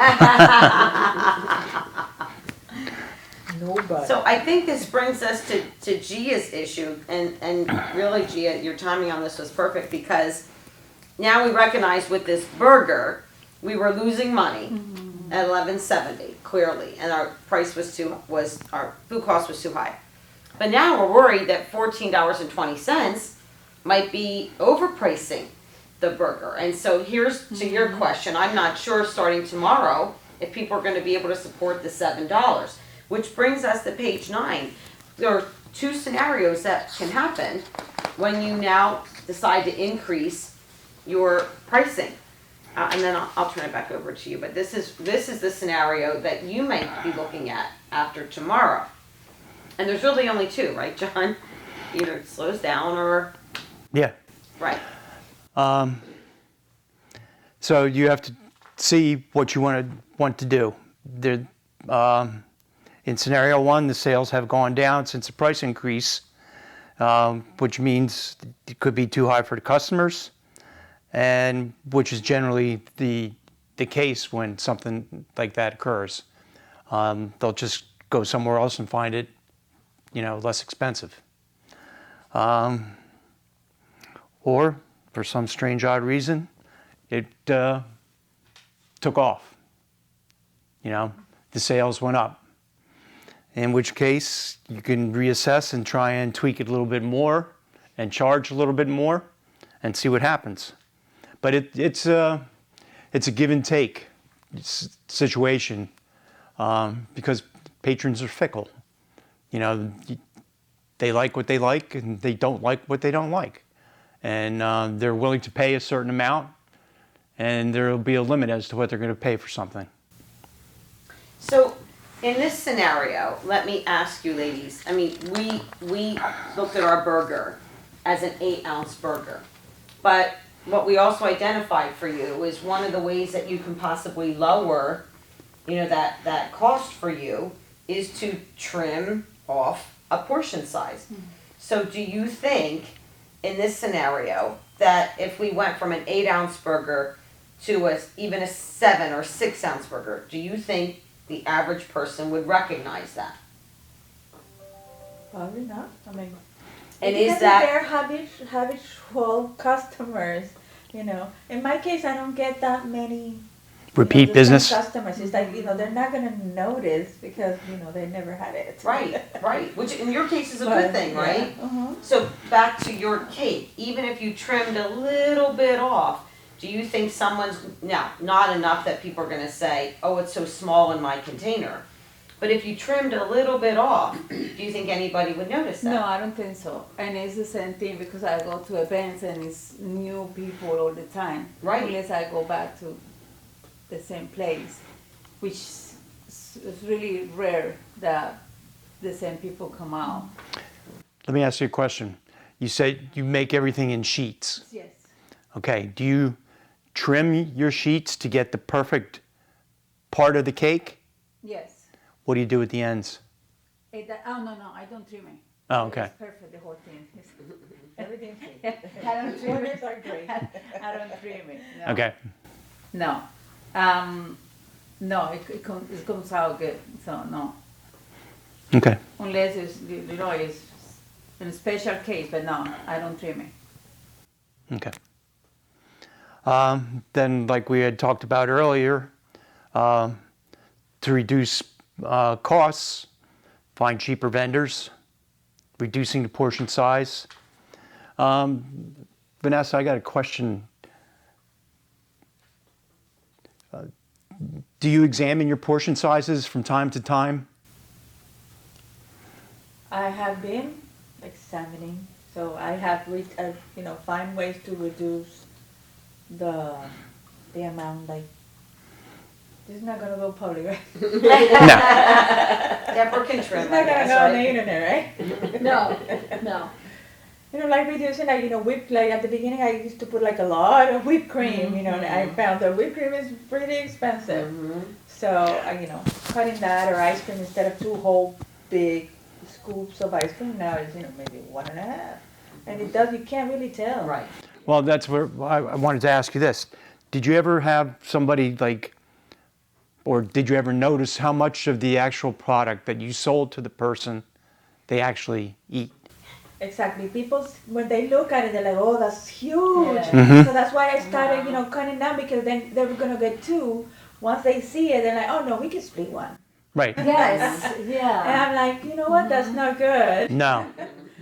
Nobody. So I think this brings us to Gia's issue, and really, Gia, your timing on this was perfect because now we recognize with this burger, we were losing money at $11.70 clearly, and our price our food cost was too high. But now we're worried that $14.20 might be overpricing the burger. And so here's to your question. I'm not sure starting tomorrow if people are going to be able to support the $7. Which brings us to page 9. There are 2 scenarios that can happen when you now decide to increase your pricing. And then I'll turn it back over to you. But this is the scenario that you might be looking at after tomorrow. And there's really only 2, right, John? Either it slows down or... Yeah. Right. So you have to see what you want to do. In scenario 1, the sales have gone down since the price increase, which means it could be too high for the customers, and which is generally the case when something like that occurs. They'll just go somewhere else and find it, you know, less expensive. Or for some strange odd reason, it took off. You know, the sales went up. In which case, you can reassess and try and tweak it a little bit more and charge a little bit more and see what happens. But it's a give and take situation because patrons are fickle. You know, they like what they like and they don't like what they don't like. And they're willing to pay a certain amount, and there will be a limit as to what they're going to pay for something. So, in this scenario, let me ask you, ladies. I mean, we looked at our burger as an 8-ounce burger, but what we also identified for you is one of the ways that you can possibly lower, you know, that cost for you is to trim off a portion size. So, do you think in this scenario that if we went from an 8-ounce burger to even a 7 or 6-ounce burger, do you think the average person would recognize that? Probably not. I mean, And it is depends that if they're habitual customers? You know, in my case, I don't get that many Repeat the same business? customers. It's like, they're not gonna notice because, they never had it. Right, right, which in your case is a But, good thing, right? yeah, uh-huh. So back to your cake, even if you trimmed a little bit off, do you think someone's, now, not enough that people are gonna say, oh, it's so small in my container. But if you trimmed a little bit off, do you think anybody would notice that? No, I don't think so. And it's the same thing because I go to events and it's new people all the time. Right. Unless I go back to the same place, which is really rare that the same people come out. Let me ask you a question. You said you make everything in sheets. Yes. Okay, do you trim your sheets to get the perfect part of the cake? Yes. What do you do at the ends? Oh, no, I don't trim it. Oh, okay. It's perfect, the whole thing. Everything's I don't trim it. Corners are great. I don't trim it. No. Okay. No. No, it comes out good, so no. Okay. Unless it's, it's in a special case, but no, I don't trim it. Okay. Then, like we had talked about earlier, to reduce costs, find cheaper vendors, reducing the portion size. Vanessa, I got a question. Do you examine your portion sizes from time to time? I have been examining, so I have, find ways to reduce the amount, like, this is not gonna go public, right? No. Deborah can It's trim, not I gonna guess, go on the right? internet, right? No. Like reducing, whipped, like at the beginning I used to put like a lot of whipped cream, and I found that whipped cream is pretty expensive. So, cutting that, or ice cream, instead of 2 whole big scoops of ice cream, now it's, maybe 1.5. And you can't really tell. Right. Well, that's where I wanted to ask you this. Did you ever have somebody or did you ever notice how much of the actual product that you sold to the person they actually eat? Exactly. People, when they look at it, they're like, oh, that's huge. Yeah. So that's why I started, cutting down, because then they're going to get 2. Once they see it, they're like, oh, no, we can split one. Right. Yes, And yeah. I'm like, you know what, that's not good. No.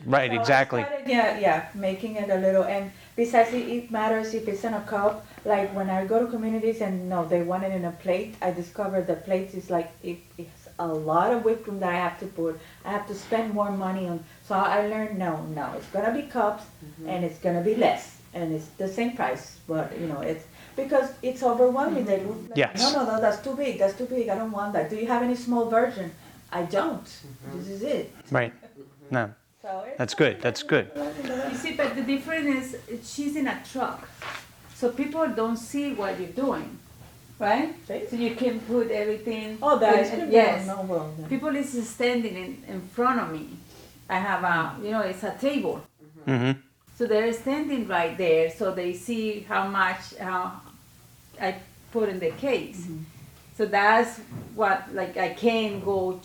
Right, So I exactly. started, making it a little, and besides it matters if it's in a cup. Like when I go to communities and they want it in a plate, I discovered the plates is like, it's a lot of whipped cream that I have to put. I have to spend more money on, so I learned, no, it's gonna be cups, and it's gonna be less, and it's the same price, but it's, because it's overwhelming. They look like, Yes. no, that's too big, I don't want that. Do you have any small version? I don't. This is it. Right. No. So That's good. That's good. You see, but the difference is she's in a truck, so people don't see what you're doing, right? So you can put everything. Oh, the ice cream? Yes. No, well, no. People is standing in front of me. I have it's a table. Mm-hmm. So they're standing right there, so they see how much I put in the cakes. So that's what, like, I can't go,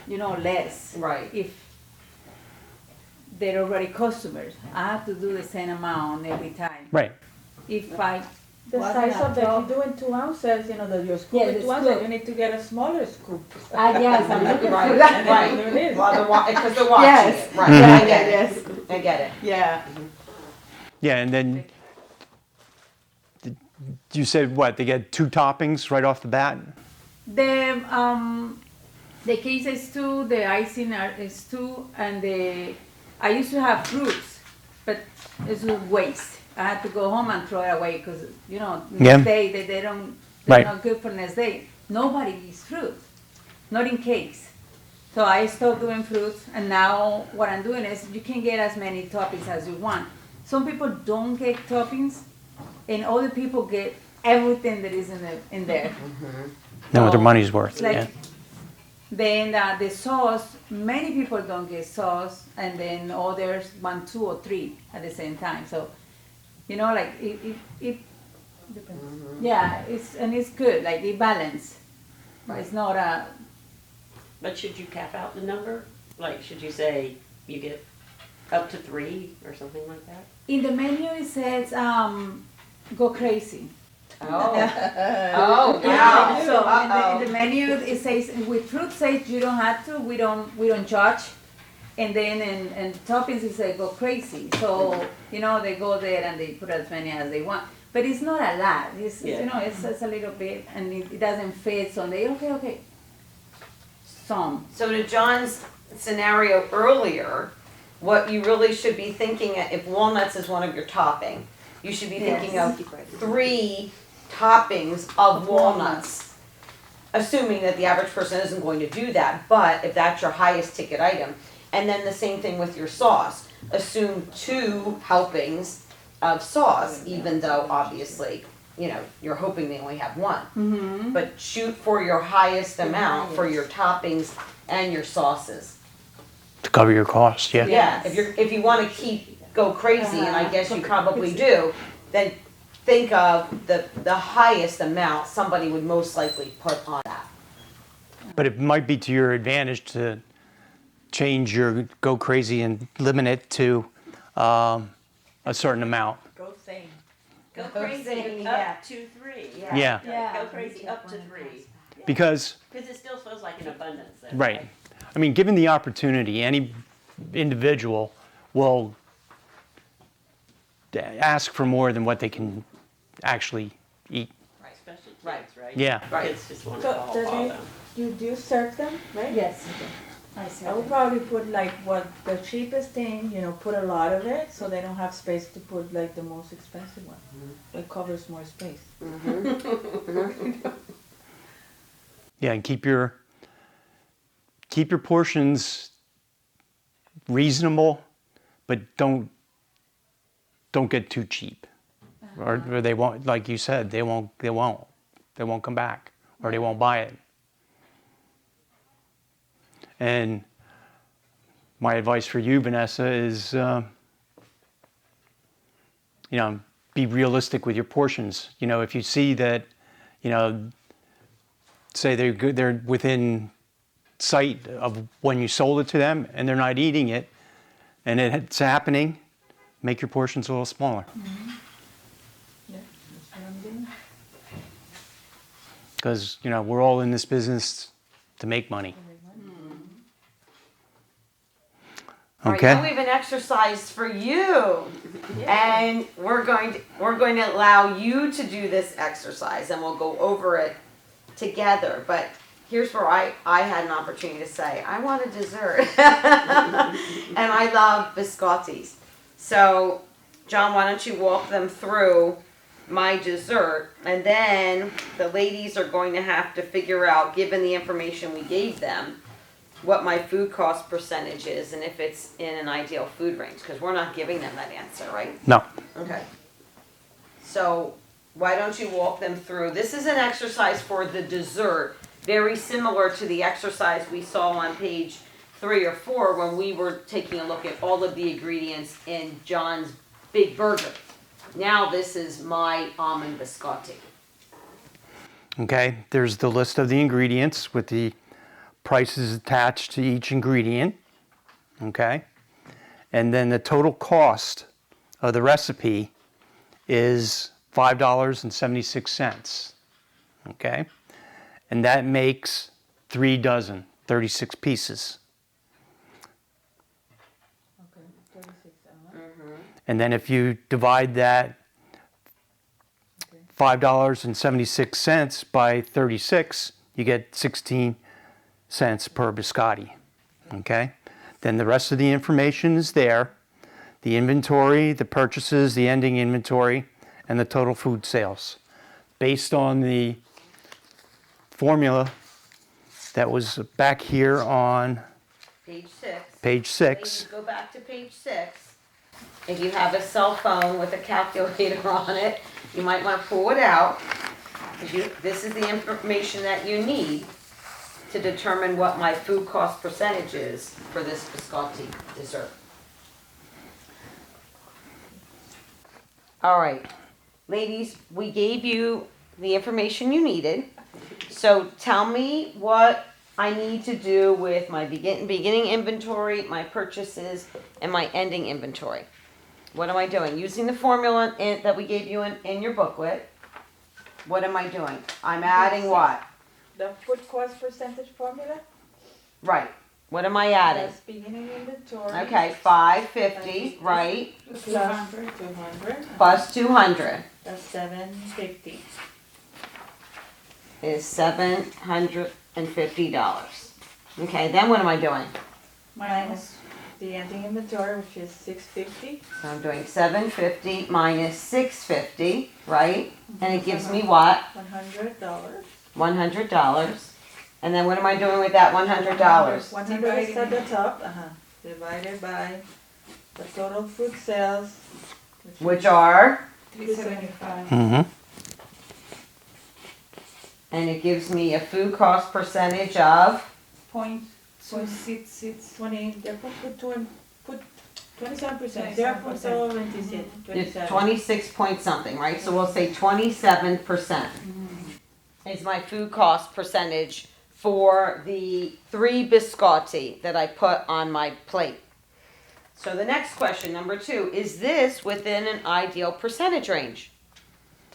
less. Right. If they're already customers, I have to do the same amount every time. Right. If I The wasn't size a of that, dog- you do in 2 ounces, your scoop Yeah, in the 2 ounces, scoop. you need to get a smaller scoop. yes, I'm looking Right, for that. right. There it is. Well, because they're watching Yes. it. Right, Yeah, I get it. yes. I get it. Yeah. Yeah, and then you said what? They get 2 toppings right off the bat? The cake is 2, the icing is 2, and I used to have fruits, but it's a waste. I had to go home and throw it away because next day they're Right. not good for next day. Nobody eats fruit, not in cakes. So I stopped doing fruits, and now what I'm doing is you can get as many toppings as you want. Some people don't get toppings, and other people get everything that is in there. Know what their So, money's worth. like, Yeah. Then the sauce, many people don't get sauce, and then others want 2 or 3 at the same time. So, like it yeah, it's good. Like it balance. It's not a. But should you cap out the number? Like, should you say you get up to 3 or something like that? In the menu it says go crazy. Oh. Oh, wow. So Uh-oh. in the menu it says with fruit says you don't have to. We don't judge. And then in toppings it says go crazy. So they go there and they put as many as they want. But it's not a lot. It's it's a little bit, and it doesn't fit. So they okay. Some. So to John's scenario earlier, what you really should be thinking, if walnuts is one of your topping, you should be thinking of 3 toppings of walnuts. Assuming that the average person isn't going to do that, but if that's your highest ticket item, and then the same thing with your sauce. Assume 2 helpings of sauce, even though obviously, you're hoping they only have 1. Mm-hmm. But shoot for your highest amount for your toppings and your sauces. To cover your costs, yeah. Yeah, if you want to go crazy, and I guess you probably do, then think of the highest amount somebody would most likely put on that. But it might be to your advantage to change your go crazy and limit it to a certain amount. Go sane. Go Go crazy sane, up yeah. to 3. Yeah. Go crazy up to 3. Because, Because it still feels like an abundance there. right, I mean, given the opportunity, any individual will ask for more than what they can actually eat. Especially kids, Right. right? Yeah. Right. Kids just want to So fall do down. you do serve them, right? Yes. I see. I would probably put like what the cheapest thing, put a lot of it so they don't have space to put like the most expensive one. It covers more space. Yeah, and keep your portions reasonable, but don't get too cheap, or they won't. Like you said, they won't come back, or they won't buy it. And my advice for you, Vanessa, is be realistic with your portions. If you see that, say they're within sight of when you sold it to them and they're not eating it, and it's happening, make your portions a little smaller. Yeah, that's what I'm doing. Because we're all in this business to make money. All right, Okay. now we have an exercise for you, and we're going to allow you to do this exercise, and we'll go over it together. But here's where I had an opportunity to say I want a dessert, and I love biscottis. So, John, why don't you walk them through my dessert, and then the ladies are going to have to figure out, given the information we gave them, what my food cost percentage is and if it's in an ideal food range, because we're not giving them that answer, right? No. Okay. So why don't you walk them through? This is an exercise for the dessert, very similar to the exercise we saw on page 3 or 4 when we were taking a look at all of the ingredients in John's big burger. Now this is my almond biscotti. Okay. There's the list of the ingredients with the prices attached to each ingredient. Okay. And then the total cost of the recipe is $5.76. Okay. And that makes 3 dozen, 36 pieces. Okay, 36. And then if you divide that $5.76 by 36, you get 16 cents per biscotti. Okay? Then the rest of the information is there. The inventory, the purchases, the ending inventory, and the total food sales. Based on the formula that was back here on Page 6. page 6. Ladies, go back to page 6. If you have a cell phone with a calculator on it, you might want to pull it out. This is the information that you need to determine what my food cost percentage is for this biscotti dessert. All right, ladies, we gave you the information you needed. So tell me what I need to do with my beginning inventory, my purchases, and my ending inventory. What am I doing? Using the formula that we gave you in your booklet. What am I doing? I'm adding what? The food cost percentage formula? Right. What am I adding? That's beginning inventory. Okay, 550, right? Plus 200. Plus 200 That's 750. is $750. Okay, then what am I doing? Minus the ending inventory, which is 650. So I'm doing 750 minus 650, right? And it gives me what? $100. $100. And then what am I doing with that $100? 100 is at the top, divided by the total food sales. Which are? 375. Mm-hmm. And it gives me a food cost percentage of? 0.266. 20, they put 27%, 27%. 0.27. 26 point something, right? So we'll say 27% is my food cost percentage for the 3 biscotti that I put on my plate. So the next question, number 2, is this within an ideal percentage range?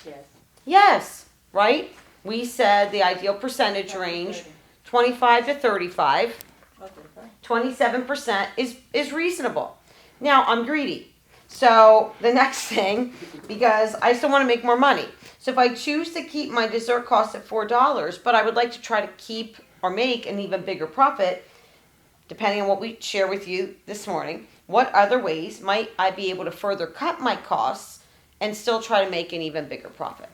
Yes. Yes, right? We said the ideal percentage range, 25 to 35. Okay, fine. 27% is reasonable. Now, I'm greedy. So the next thing, because I still want to make more money. So if I choose to keep my dessert cost at $4, but I would like to try to keep or make an even bigger profit, depending on what we share with you this morning, what other ways might I be able to further cut my costs and still try to make an even bigger profit?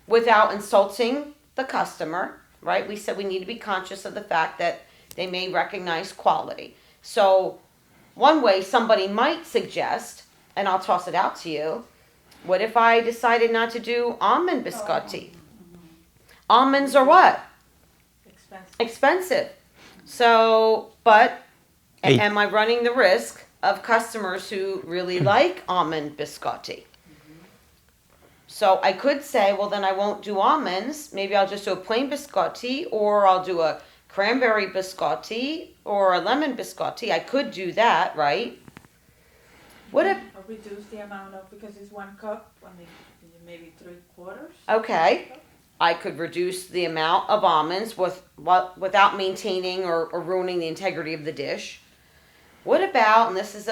Without insulting the customer, right? We said we need to be conscious of the fact that they may recognize quality. So one way somebody might suggest, and I'll toss it out to you, what if I decided not to do almond biscotti? Almonds are what? Expensive. Expensive. So, but Hey. am I running the risk of customers who really like almond biscotti? So I could say, well, then I won't do almonds. Maybe I'll just do a plain biscotti, or I'll do a cranberry biscotti or a lemon biscotti. I could do that, right? What if, Or reduce the amount of, because it's 1 cup, I mean, maybe 3/4. okay, I could reduce the amount of almonds without maintaining or ruining the integrity of the dish. What about, and this is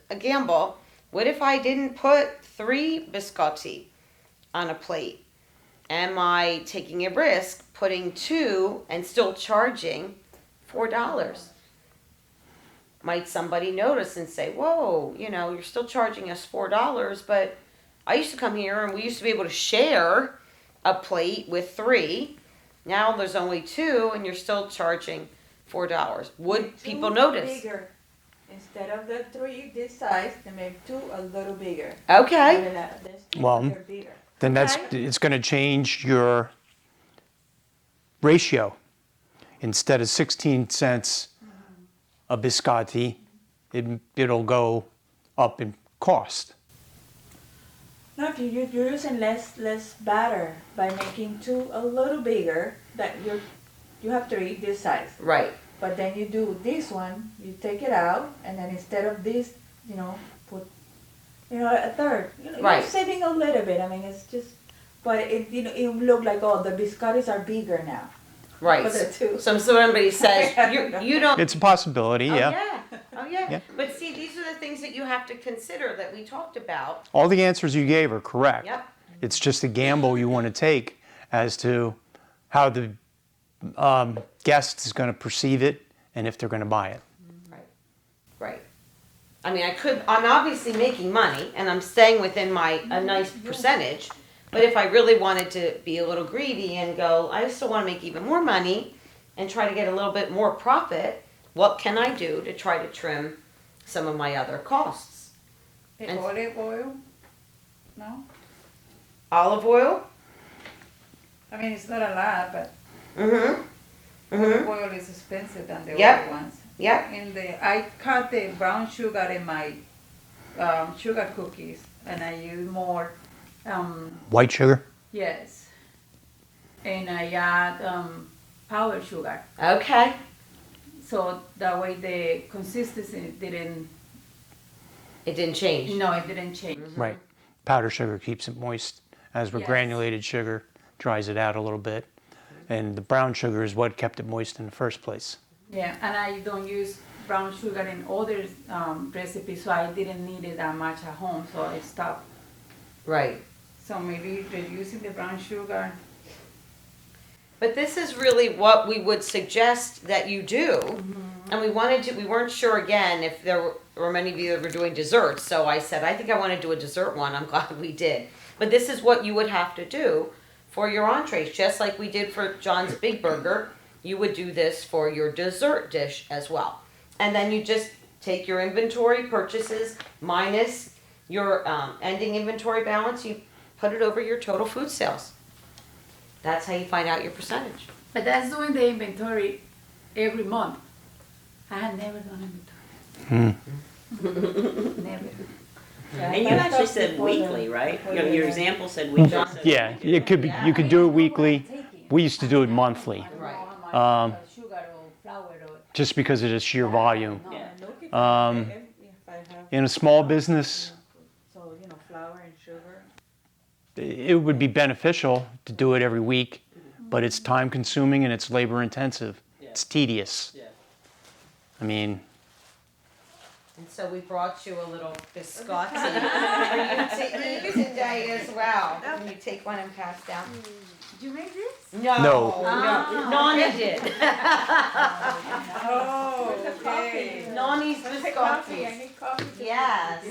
a gamble, what if I didn't put 3 biscotti on a plate? Am I taking a risk putting 2 and still charging $4? Might somebody notice and say, whoa, you're still charging us $4, but I used to come here and we used to be able to share a plate with 3. Now there's only 2 and you're still charging $4. Would people notice? Bigger. Instead of the 3 this size, they make 2 a little bigger. Okay. Well, They're bigger. Then it's going to change your ratio. Instead of 16 cents a biscotti, it'll go up in cost. No, you're using less batter by making 2 a little bigger. That you have 3 this size, Right. but then you do this one. You take it out, and then instead of this, put a third. Right. You're saving a little bit. I mean, it's just, but it look like the biscottis are bigger now. Right. But they're 2. So somebody says, you don't. It's a possibility, Oh, yeah. yeah. Oh, yeah. Yeah. But see, these are the things that you have to consider that we talked about. All the answers you gave are correct. Yep. It's just a gamble you want to take as to how the guest is going to perceive it and if they're going to buy it. Right. Right. I mean, I'm obviously making money and I'm staying within a nice percentage. But if I really wanted to be a little greedy and go, I still want to make even more money and try to get a little bit more profit, what can I do to try to trim some of my other costs? And- Olive oil? No? Olive oil? I mean, it's not a lot, but Mm-hmm. olive Mm-hmm. oil is expensive than the Yep. other ones. Yep. I cut the brown sugar in my sugar cookies, and I use more. White sugar? Yes. And I add powdered sugar, Okay. so that way the consistency didn't It didn't change. No, it didn't change. Right. Powdered sugar keeps it moist, as with Yes. granulated sugar dries it out a little bit. And the brown sugar is what kept it moist in the first place. Yeah, and I don't use brown sugar in other recipes, so I didn't need it that much at home, so I stopped. Right. So maybe reducing the brown sugar. But this is really what we would suggest that you do. And we weren't sure again if there were many of you that were doing desserts. So I said, I think I want to do a dessert one. I'm glad we did. But this is what you would have to do for your entrees. Just like we did for John's Big Burger, you would do this for your dessert dish as well. And then you just take your inventory purchases minus your ending inventory balance. You put it over your total food sales. That's how you find out your percentage. But that's doing the inventory every month. I had never done inventory. Never. And you actually said weekly, right? Your example said weekly. so- Yeah, it could be. You could do it weekly. We used to do it monthly, Right. Sugar or flour or. just because of the sheer volume. Yeah. If I have, In a small business, so, flour and sugar. it would be beneficial to do it every week, but it's time consuming and it's labor intensive. It's tedious. Yeah. I mean, And so we brought you a little biscotti for you to eat today as well. Can you take one and pass down? Did you make this? No. No. Nani did. Oh, okay. Nani's Coffee, I biscotti. need coffee. Yes.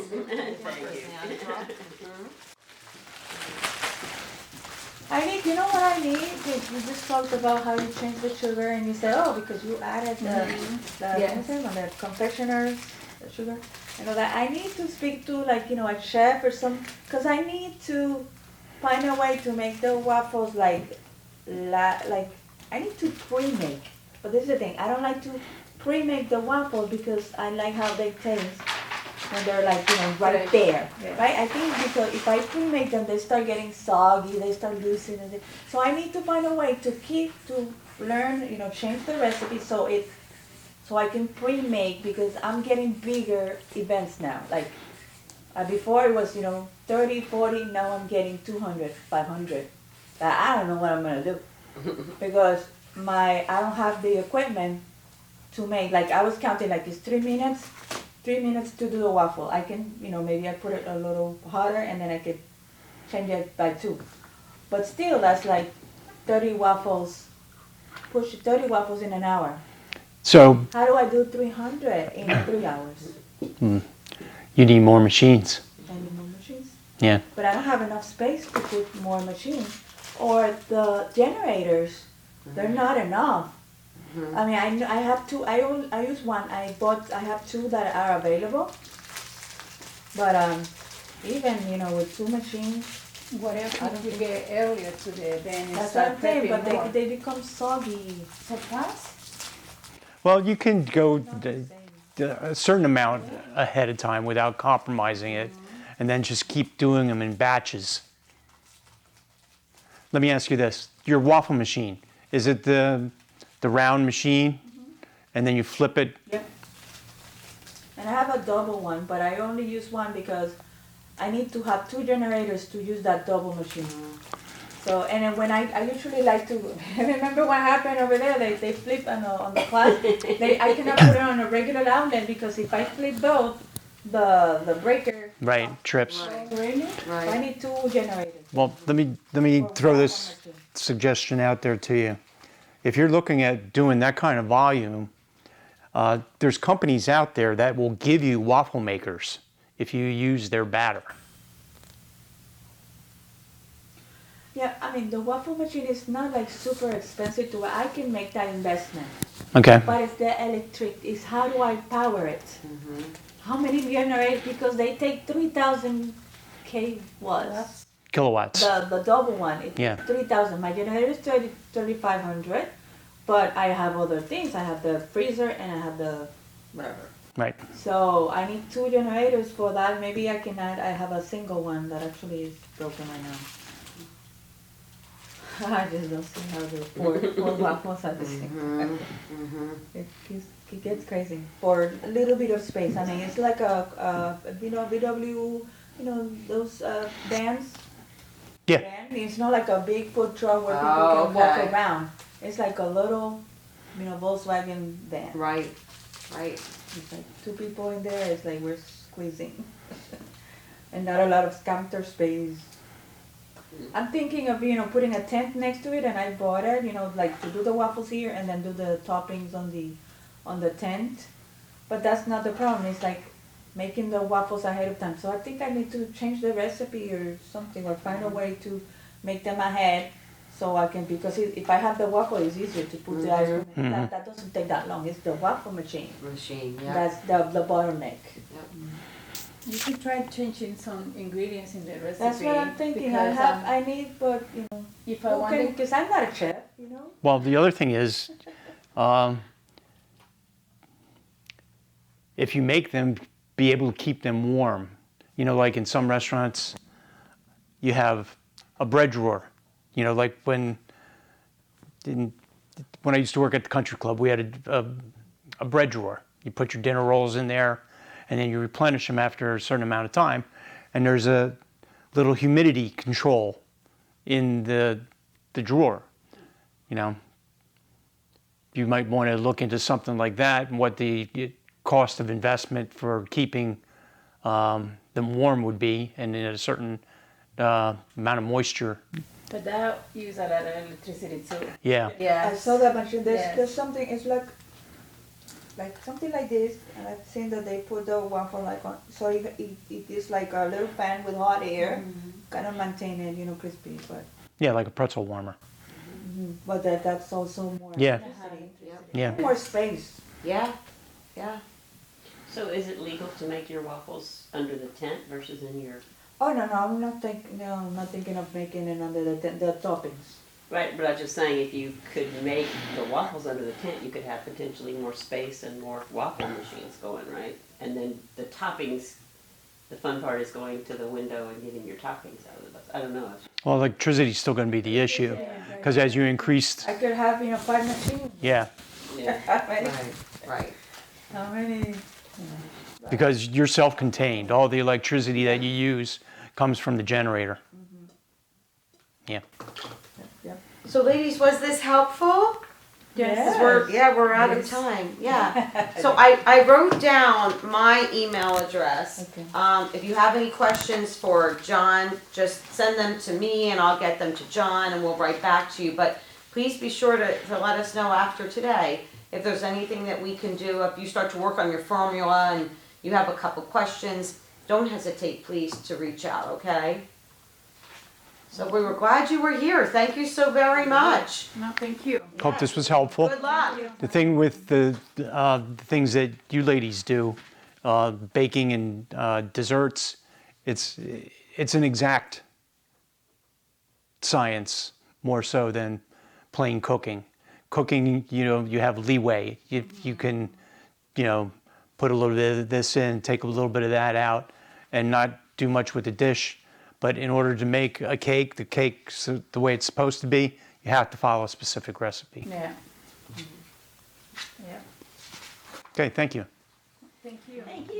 I need, you know what I need? You just talked about how you change the sugar and you said, oh, because you added Yes. the confectioner's the sugar. You know that I need to speak to a chef or some, because I need to find a way to make the waffles like I need to pre-make. But this is the thing, I don't like to pre-make the waffles because I like how they taste when they're right Right. there, Yeah. right? I think because if I pre-make them, they start getting soggy, they start losing it. So I need to find a way to learn, change the recipe so I can pre-make because I'm getting bigger events now. Like before it was, 30, 40, now I'm getting 200, 500. I don't know what I'm gonna do because I don't have the equipment to make, I was counting it's 3 minutes to do the waffle. I can, maybe I put it a little hotter and then I could change it by 2. But still, that's 30 waffles, push 30 waffles in an hour. so How do I do 300 in 3 hours? you need more machines. I need more machines. Yeah. But I don't have enough space to put more machines. Or the generators, they're not enough. I mean, I have 2, I use one, I have 2 that are available. But even, with 2 machines, What else did you get earlier to the event and that's what start I'm saying, prepping but more? they become soggy. Surprise? Well, you can go Not the same. a certain amount ahead of time without compromising it, and then just keep doing them in batches. Let me ask you this: your waffle machine, is it the round machine, and then you flip it? Yep. And I have a double one, but I only use one because I need to have 2 generators to use that double machine. So, and then when I usually like to, remember what happened over there, they flip on the class, I cannot put it on a regular outlet because if I flip both, the breaker Right, trips. goes in it. So I need 2 generators. Well, let me For throw waffle this machine. suggestion out there to you. If you're looking at doing that kind of volume, there's companies out there that will give you waffle makers if you use their batter. Yeah, I mean, the waffle machine is not super expensive to, I can make that investment. Okay. But it's the electric, is how do I power it? How many generators, because they take 3,000 kilowatts. Kilowatts. The double one, it's Yeah. 3,000. My generator is 3,500, but I have other things. I have the freezer and I have the whatever. Right. So I need 2 generators for that. Maybe I can add, I have a single one that actually is broken right now. I just don't see how the four waffles are the same. It gets crazy for a little bit of space. I mean, it's like VW, those vans. Yeah. Van. It's not like a big food truck where people can walk Okay. around. It's like a little, Volkswagen van. Right, right. It's like two people in there. It's like we're squeezing, and not a lot of counter space. I'm thinking of putting a tent next to it, and I bought it, like to do the waffles here and then do the toppings on the tent. But that's not the problem. It's like making the waffles ahead of time. So I think I need to change the recipe or something, or find a way to make them ahead so I can, because if I have the waffle, it's easier to put the ice cream in. That doesn't take that long. It's the waffle machine. Yeah. That's the bottleneck. You could try changing some ingredients in the recipe. That's what I'm thinking. Because, I need, but if I wanted, because I'm not a chef, Well, the other thing is, if you make them, be able to keep them warm. Like in some restaurants, you have a bread drawer. Like when I used to work at the country club, we had a bread drawer. You put your dinner rolls in there, and then you replenish them after a certain amount of time. And there's a little humidity control in the drawer. You might want to look into something like that and what the cost of investment for keeping them warm would be, and in a certain amount of moisture. but that use a lot of electricity too. Yeah. Yeah. I saw that machine. Yes. There's something. It's like something like this, and I've seen that they put the waffle like on. So it is like a little fan with hot air, kind of maintain it, crispy. But Yeah, like a pretzel warmer. that's also more. Yeah. electricity. Yeah. More space. Yeah, yeah. So is it legal to make your waffles under the tent versus in your? Oh no, I'm not thinking. No, I'm not thinking of making it under the toppings. Right, but I was just saying, if you could make the waffles under the tent, you could have potentially more space and more waffle machines going, right? And then the toppings, the fun part is going to the window and getting your toppings out of the box. I don't know. Well, electricity's still going to be the issue, because as you increase, I could have 5 machines. yeah, Yeah. Right. How many? because you're self-contained. All the electricity that you use comes from the generator. Yeah. So ladies, was this helpful? Yes. We're out of time. Yeah. So I wrote down my email address. Okay. If you have any questions for John, just send them to me and I'll get them to John and we'll write back to you. But please be sure to let us know after today if there's anything that we can do. If you start to work on your formula and you have a couple questions, don't hesitate, please, to reach out, okay? So we were glad you were here. Thank you so very much. No, thank you. Hope this was helpful. Good luck. The thing with the things that you ladies do, baking and desserts, it's an exact science more so than plain cooking. Cooking, you have leeway. You can, put a little bit of this in, take a little bit of that out, and not do much with the dish. But in order to make a cake, the cake's the way it's supposed to be, you have to follow a specific recipe. Yeah. Yeah. Okay, thank you. Thank you. Thank you.